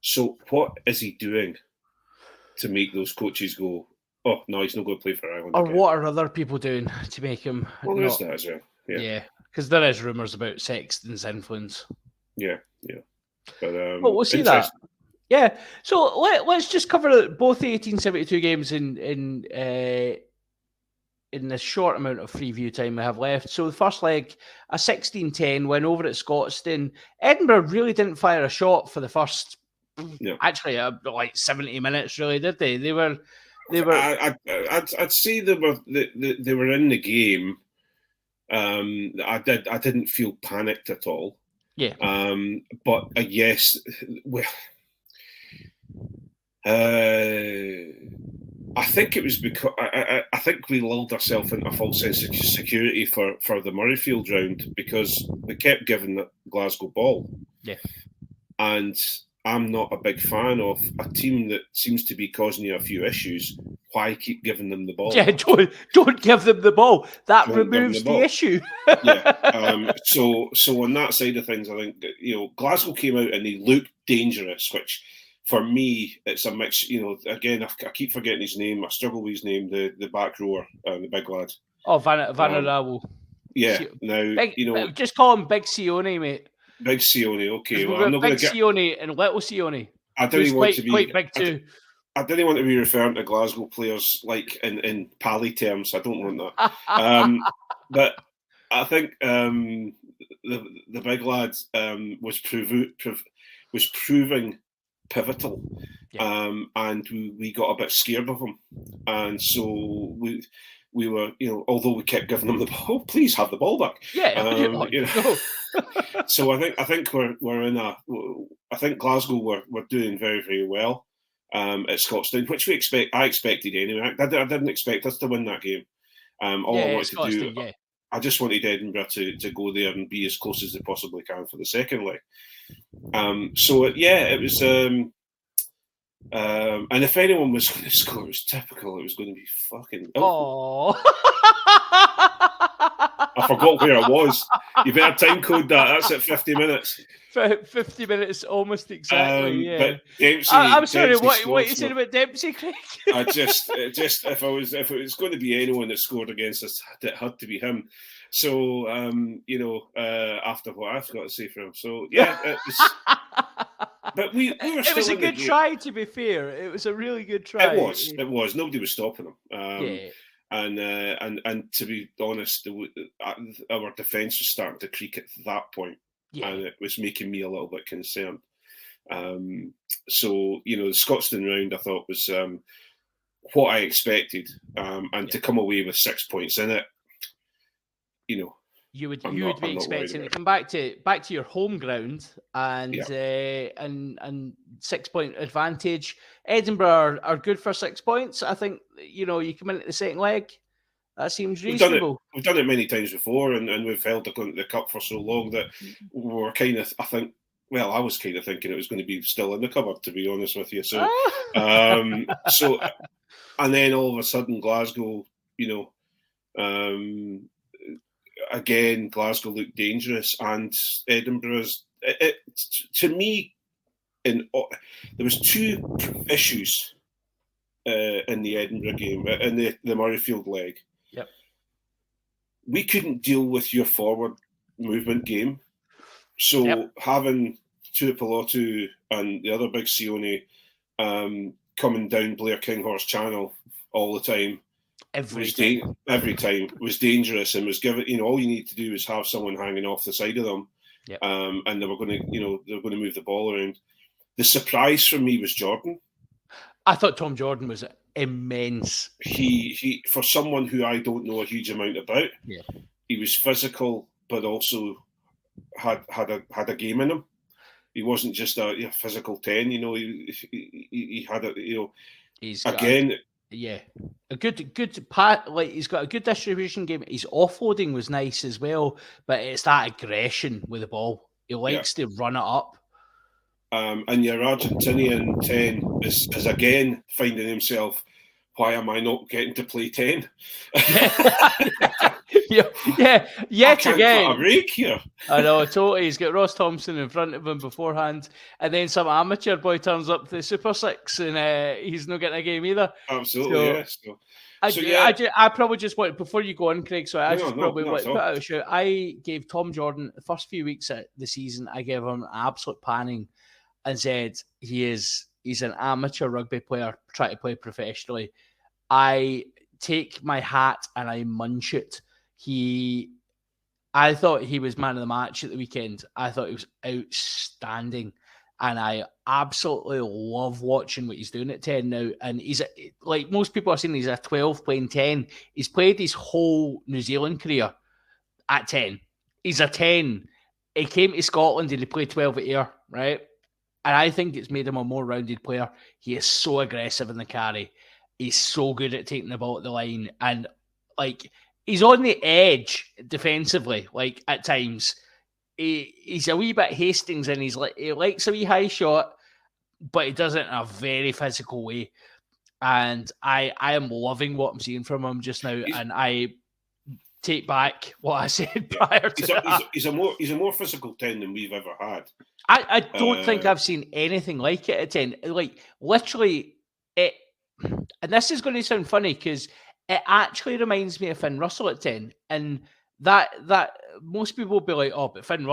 So what is he doing to make those coaches go, oh, no, he's not going to play for Ireland Or again? what are other people doing to make him... Well, there's that as well. Yeah, because there is rumours about Sexton's influence. Yeah. But we'll see that. Yeah, so let's just cover both the 1872 games in the short amount of preview time we have left. So the first leg, a 16-10 win over at Scotstoun. Edinburgh really didn't fire a shot for the first, actually, like 70 minutes, really, did they? They were. I'd say they were in the game. I didn't feel panicked at all. Yeah. But yes, well. I think it was because I think we lulled ourselves into a false sense of security for the Murrayfield round because we kept giving the Glasgow ball. Yeah. And I'm not a big fan of a team that seems to be causing you a few issues. Why keep giving them the ball? Yeah, don't give them the ball. That removes the issue. Yeah. So on that side of things, I think Glasgow came out and they looked dangerous, which for me it's a mix. Again, I keep forgetting his name. I struggle with his name. The back rower, the big lad. Oh, Vanarawu. Yeah. Now just call him Big Sione, mate. Big Sione, okay. Well, I'm not Big Sione and Little Sione. I didn't want to be quite big too. I didn't want to be referring to Glasgow players like in Pally terms. I don't want that. But I think the big lad was proving pivotal, and we got a bit scared of him, and so we were, although we kept giving them the ball, please have the ball back. So I think we're in a. I think Glasgow were doing very, very well at Scotstoun, which I expected anyway. I didn't expect us to win that game. All I wanted to do, I just wanted Edinburgh to go there and be as close as they possibly can for the second leg. It was. And if anyone was going to score, it was typical. It was going to be fucking. Oh. I forgot where I was. You better time code that. That's at 50 minutes. 50 minutes, almost exactly. Yeah. But Dempsey. I'm sorry. Dempsey What are you saying about Dempsey, Craig? I just if it was going to be anyone that scored against us, it had to be him. So after what I've got to say for him, so yeah, it was. But we were still. It was a good try, to be fair. It was a really good try. It was. Nobody was stopping him. Yeah. And to be honest, our defence was starting to creak at that point, and it was making me a little bit concerned. So the Scotstoun round I thought was what I expected, and to come away with 6 points in it, you would be expecting to come back to your home ground and 6 point advantage. Edinburgh are good for 6 points. I think you come into the second leg. That seems reasonable. We've done it many times before, and we've held the cup for so long that we were kind of. I think. Well, I was kind of thinking it was going to be still in the cupboard, to be honest with you. So, and then all of a sudden, Glasgow, again, Glasgow looked dangerous, and Edinburgh's. To me, there was two issues in the Edinburgh game, in the Murrayfield leg. Yep. We couldn't deal with your forward movement game. So having Tuipulotu and the other big Sione coming down Blair Kinghorse Channel all the time, every time was dangerous, and was given. All you need to do is have someone hanging off the side of them, and they were going to move the ball around. The surprise for me was Jordan. I thought Tom Jordan was immense. He for someone who I don't know a huge amount about. Yeah. He was physical, but also had a game in him. He wasn't just a physical 10. He had a. He's again. A good pat. Like he's got a good distribution game. His offloading was nice as well, but it's that aggression with the ball. He likes to run it up. And your Argentinian 10 is again finding himself. Why am I not getting to play 10? Yet again. A break here. I know, totally. He's got Ross Thompson in front of him beforehand, and then some amateur boy turns up to the Super Six, and he's not getting a game either. Absolutely, I probably just want, before you go on, Craig, so I want to put out a shout. I gave Tom Jordan, the first few weeks of the season, I gave him an absolute panning and said he's an amateur rugby player trying to play professionally. I take my hat and I munch it. I thought he was man of the match at the weekend. I thought he was outstanding. And I absolutely love watching what he's doing at 10 now. And he's, like most people are saying, he's a 12 playing 10. He's played his whole New Zealand career at 10. He's a 10. He came to Scotland and he played 12 at Ayr, right? And I think it's made him a more rounded player. He is so aggressive in the carry. He's so good at taking the ball at the line. And, like, he's on the edge defensively, like, at times. He's a wee bit Hastings, and he likes a wee high shot, but he does it in a very physical way. And I am loving what I'm seeing from him just now. And I take back what I said prior to that. He's a more physical 10 than we've ever had. I don't think I've seen anything like it at 10. Like, literally, and this is going to sound funny because it actually reminds me of Finn Russell at 10. And that most people will be like, oh, but Finn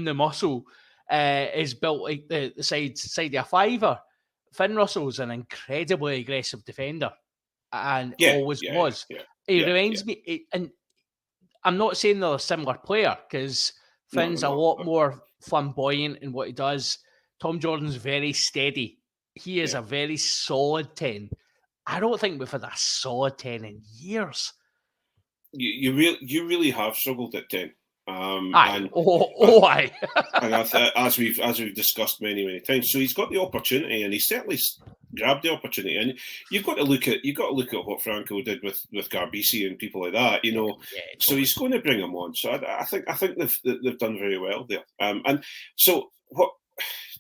the muscle, is built like the side of a fiver. Finn Russell's an incredibly aggressive defender and always was. He reminds me, and I'm not saying they're a similar player because Finn's a lot more flamboyant in what he does. Tom Jordan's very steady. He is a very solid 10. I don't think we've had a solid 10 in years. You really have struggled at 10. Aye. And as we've discussed many times, so he's got the opportunity, and he certainly grabbed the opportunity. And you've got to look at what Franco did with Garbisi and people like that, So he's going to bring him on. So I think they've done very well there. And so what?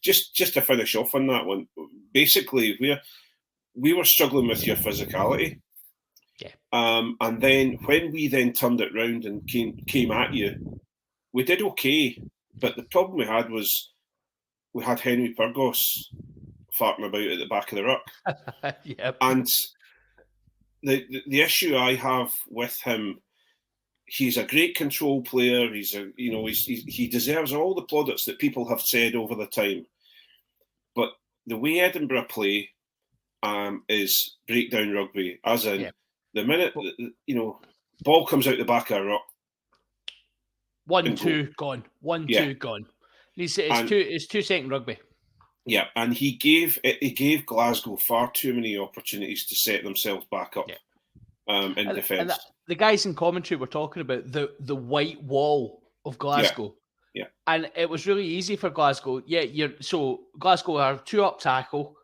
Just to finish off on that one, basically we were struggling with your physicality. Yeah. And then when we then turned it round and came at you, we did okay. But the problem we had was we had Henry Pyrgos farting about at the back of the ruck. Yep. And the issue I have with him, he's a great control player. He deserves all the plaudits that people have said over the time. But the way Edinburgh play is breakdown rugby, as in the minute ball comes out the back of a ruck, 1-2 gone. 1-2 gone. It's 2-second rugby. Yeah, and he gave Glasgow far too many opportunities to set themselves back up in defence. The guys in commentary were talking about the white wall of Glasgow. Yeah. And it was really easy for Glasgow. So Glasgow are 2 up tackle.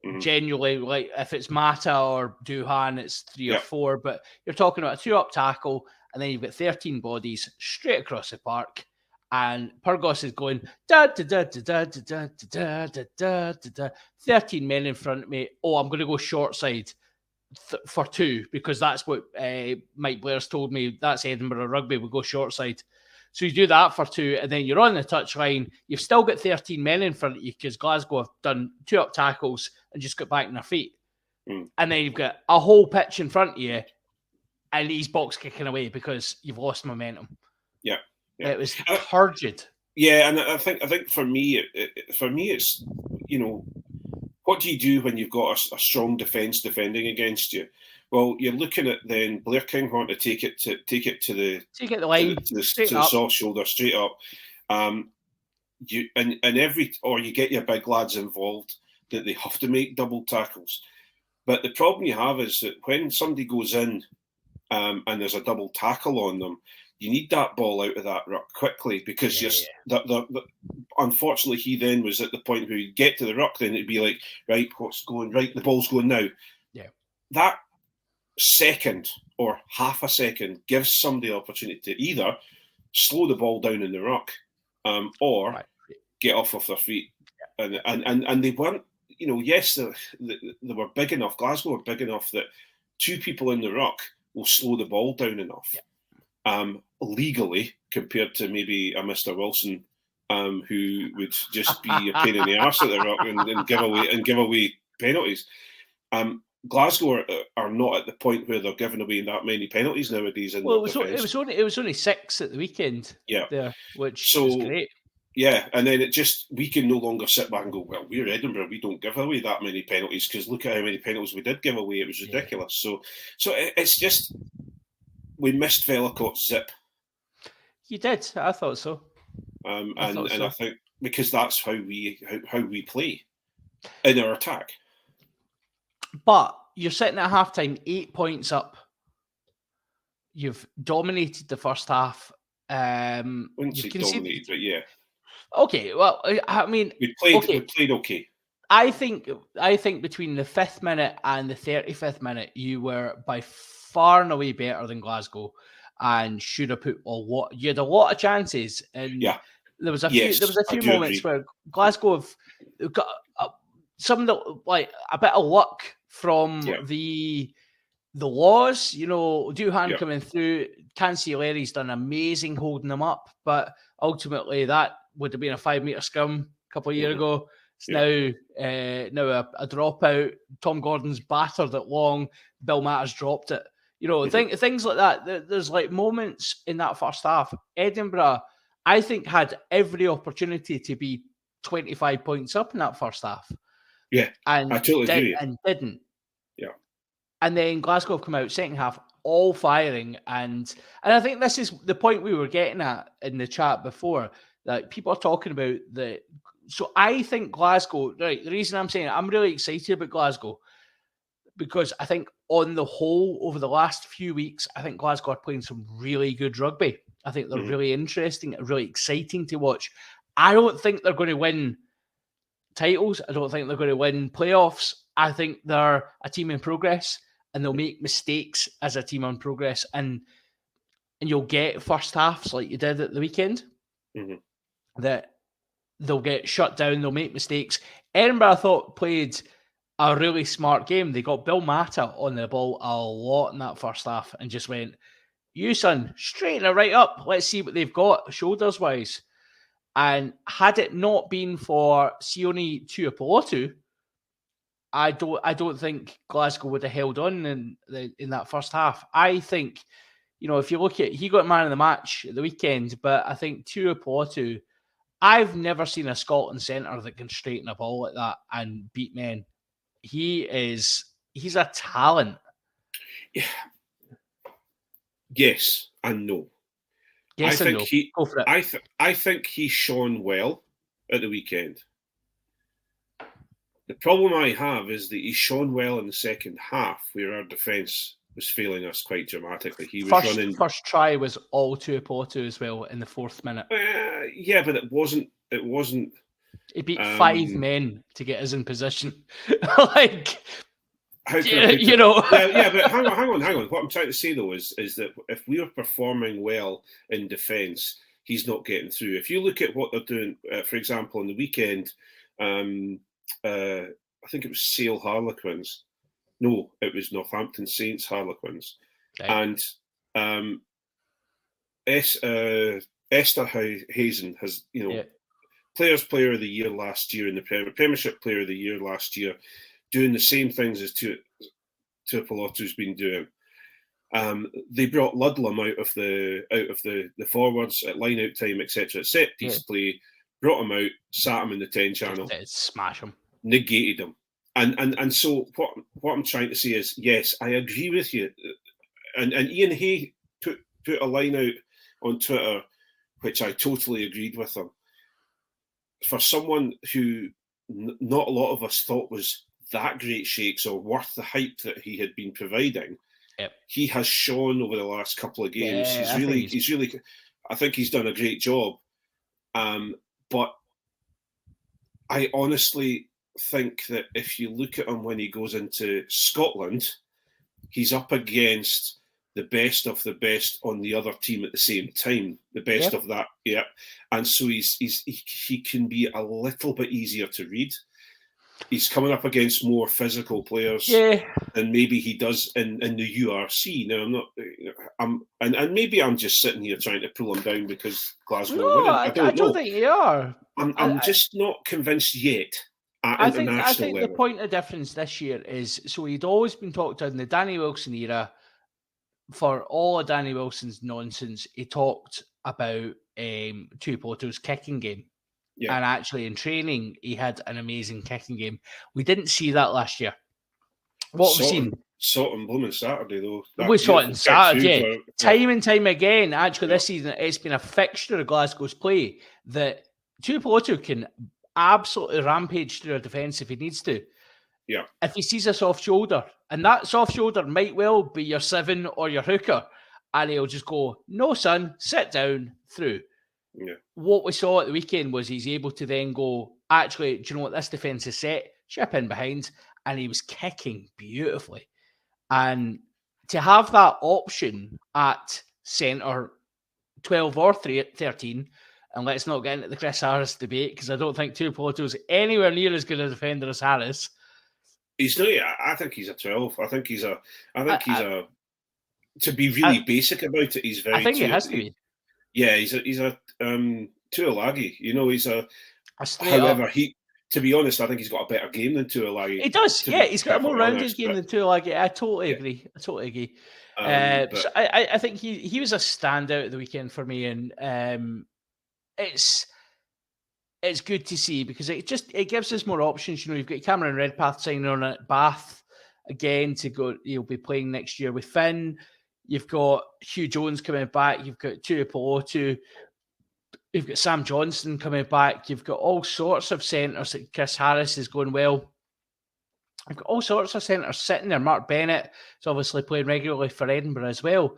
Mm-hmm. Generally, like if it's Mata or Duhan, it's 3 or 4. But you're talking about a 2 up tackle, and then you've got 13 bodies straight across the park. And Pyrgos is going 13 men in front of me. Oh, I'm going to go short side for 2 because that's what Mike Blair's told me. That's Edinburgh rugby. We go short side. So you do that for 2, and then you're on the touchline. You've still got 13 men in front of you because Glasgow have done 2 up tackles and just got back on their feet. And then you've got a whole pitch in front of you, and he's box kicking away because you've lost momentum. Yeah. It was turgid. Yeah, and I think for me, it's what do you do when you've got a strong defence defending against you? Well, you're looking at then Blair King wanting to take it to the line to the soft shoulder straight up. You get your big lads involved that they have to make double tackles. But the problem you have is that when somebody goes in and there's a double tackle on them, you need that ball out of that ruck quickly because unfortunately he then was at the point where he'd get to the ruck, then it'd be like, right, what's going right? The ball's going now. Yeah. That second or half a second gives somebody the opportunity to either slow the ball down in the ruck or get off their feet. Yeah. And they weren't, yes, they were big enough. Glasgow were big enough that 2 people in the ruck will slow the ball down enough. Yeah. Legally, compared to maybe a Mr. Wilson, who would just be a pain in the arse at the ruck and give away penalties. Glasgow are not at the point where they're giving away that many penalties nowadays. It was only 6 at the weekend. Yeah, there, which is great. Yeah, and then we can no longer sit back and go, well, we're Edinburgh, we don't give away that many penalties because look at how many penalties we did give away. It was ridiculous. Yeah. So it's just. We missed Vellacott's zip. You did. I thought so. I think because that's how we play in our attack. But you're sitting at halftime, 8 points up. You've dominated the first half. Wouldn't say dominated, but yeah. Okay, well, I mean, we played okay. I think between the 5th minute and the 35th minute, you were by far and away better than Glasgow, and should have put you had a lot of chances, and there was a few moments where Glasgow have got some of the a bit of luck from the laws. Duhan coming through, Cancellieri's done amazing holding them up, but ultimately that would have been a 5-metre scrum a couple of years ago. It's now a dropout. Tom Gordon's battered it long. Bill Matters dropped it. Things like that. There's moments in that first half. Edinburgh, I think, had every opportunity to be 25 points up in that first half. Yeah, and I totally agree. And didn't. Yeah. And then Glasgow have come out second half, all firing. And I think this is the point we were getting at in the chat before. That people are talking about the. So I think Glasgow, right, the reason I'm saying I'm really excited about Glasgow, because I think on the whole, over the last few weeks, I think Glasgow are playing some really good rugby. I think they're really interesting, really exciting to watch. I don't think they're going to win titles. I don't think they're going to win playoffs. I think they're a team in progress, and they'll make mistakes as a team in progress. And you'll get first halves like you did at the weekend, that they'll get shut down, they'll make mistakes. Edinburgh, I thought, played a really smart game. They got Bill Mata on the ball a lot in that first half and just went, you son, straighten it right up. Let's see what they've got shoulders wise. And had it not been for Sione Tuipulotu, I don't think Glasgow would have held on in that first half. I think, if you look at, he got man of the match at the weekend, but I think Tuipulotu, I've never seen a Scotland centre that can straighten a ball like that and beat men. He's a talent. Yeah. Yes and no. Yes and no. Go for it. I think he shone well at the weekend. The problem I have is that he shone well in the second half, where our defence was failing us quite dramatically. He was running. First try was all Tuipulotu as well in the 4th minute. Yeah, but it wasn't. He beat 5 men to get us in position. Like, how can Yeah, but hang on. What I'm trying to say though is that if we are performing well in defence, he's not getting through. If you look at what they're doing, for example, on the weekend. I think it was Sale Harlequins. No, it was Northampton Saints Harlequins. Okay. And Esther Hazen has, Players Player of the Year last year in the Premiership Player of the Year last year, doing the same things as Tuipulotu's been doing. They brought Ludlam out of the forwards at line-out time, etc. Set piece play, brought him out, sat him in the 10 channel, smash him, negated him, and so what I'm trying to say is, yes, I agree with you, and Ian Hay put a line out on Twitter, which I totally agreed with him. For someone who not a lot of us thought was that great shakes or worth the hype that he had been providing, he has shone over the last couple of games. He's really. I think he's done a great job. But I honestly think that if you look at him when he goes into Scotland, he's up against the best of the best on the other team at the same time. The best of that, and so he can be a little bit easier to read. He's coming up against more physical players than maybe he does in the URC. Now and maybe I'm just sitting here trying to pull him down because Glasgow are winning. I don't think you are. I'm just not convinced yet. I think level. The point of difference this year is, so he'd always been talked in the Danny Wilson era. For all of Danny Wilson's nonsense, he talked about Tuipulotu's kicking game. Yeah. And actually in training, he had an amazing kicking game. We didn't see that last year. What we've seen? Saw it on blooming Saturday, though. We saw it on Saturday. Time and time again. Actually, this season, it's been a fixture of Glasgow's play that Tuipulotu can absolutely rampage through a defence if he needs to. Yeah. If he sees a soft shoulder, and that soft shoulder might well be your 7 or your hooker, and he'll just go, no, son, sit down, through. Yeah. What we saw at the weekend was he's able to then go, actually, do you know what, this defence is set, chip in behind, and he was kicking beautifully. And to have that option at centre 12 or 13, and let's not get into the Chris Harris debate, because I don't think Tuipulotu is anywhere near as good a defender as Harris. He's not. I think he's a 12. I think he's a. To be really basic about it, he's very. I think he has to be. Yeah, he's a Tuilagi. He's a. However, to be honest, I think he's got a better game than Tuilagi. He does. He's got a more rounded game than Tuilagi. I totally agree. So I think he was a standout at the weekend for me, and it's good to see because it gives us more options. You've got Cameron Redpath signing on at Bath again to go. He'll be playing next year with Finn. You've got Hugh Jones coming back. You've got Tuipulotu. You've got Sam Johnson coming back. You've got all sorts of centres. Chris Harris is going well. I've got all sorts of centres sitting there. Mark Bennett is obviously playing regularly for Edinburgh as well.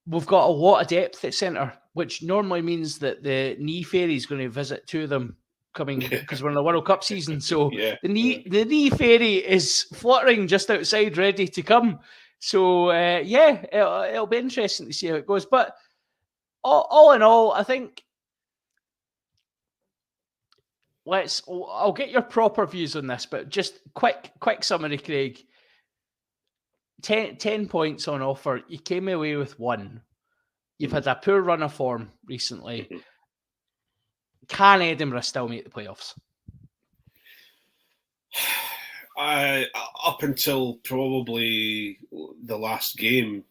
We've got a lot of depth at centre, which normally means that the knee fairy is going to visit 2 of them coming because we're in the World Cup season. So the knee fairy is fluttering just outside, ready to come. So it'll be interesting to see how it goes. But all in all, I think I'll get your proper views on this, but just quick summary, Craig. 10 points on offer. You came away with 1. You've had a poor run of form recently. Can Edinburgh still make the playoffs? Up until probably the last game,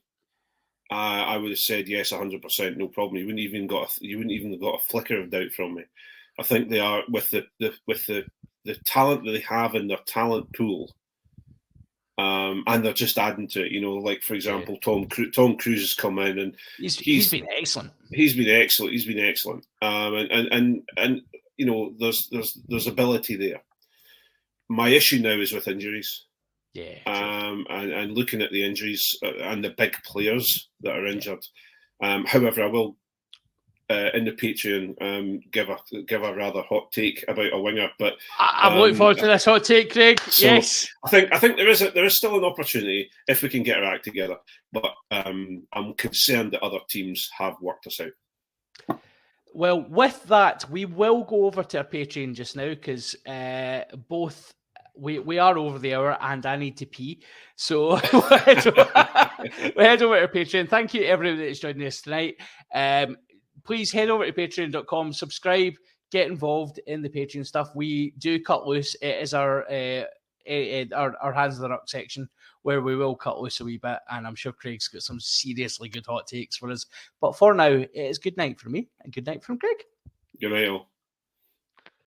I would have said yes, 100%, no problem. You wouldn't even got a flicker of doubt from me. I think they are with the talent that they have in their talent pool, and they're just adding to it. Like for example, Tom Cruise has come in and he's been excellent. He's been excellent. And there's ability there. My issue now is with injuries. Yeah. And looking at the injuries and the big players that are injured. However, I will in the Patreon give a rather hot take about a winger. But I'm looking forward to this hot take, Craig. So yes, I think there is still an opportunity if we can get our act together. But I'm concerned that other teams have worked us out. Well, with that, we will go over to our Patreon just now because both we are over the hour and I need to pee. So we head over to our Patreon. Thank you to everybody that's joining us tonight. Please head over to patreon.com, subscribe, get involved in the Patreon stuff. We do cut loose. It is our hands in the ruck section where we will cut loose a wee bit, and I'm sure Craig's got some seriously good hot takes for us. But for now, it is good night from me and good night from Craig. Good night all.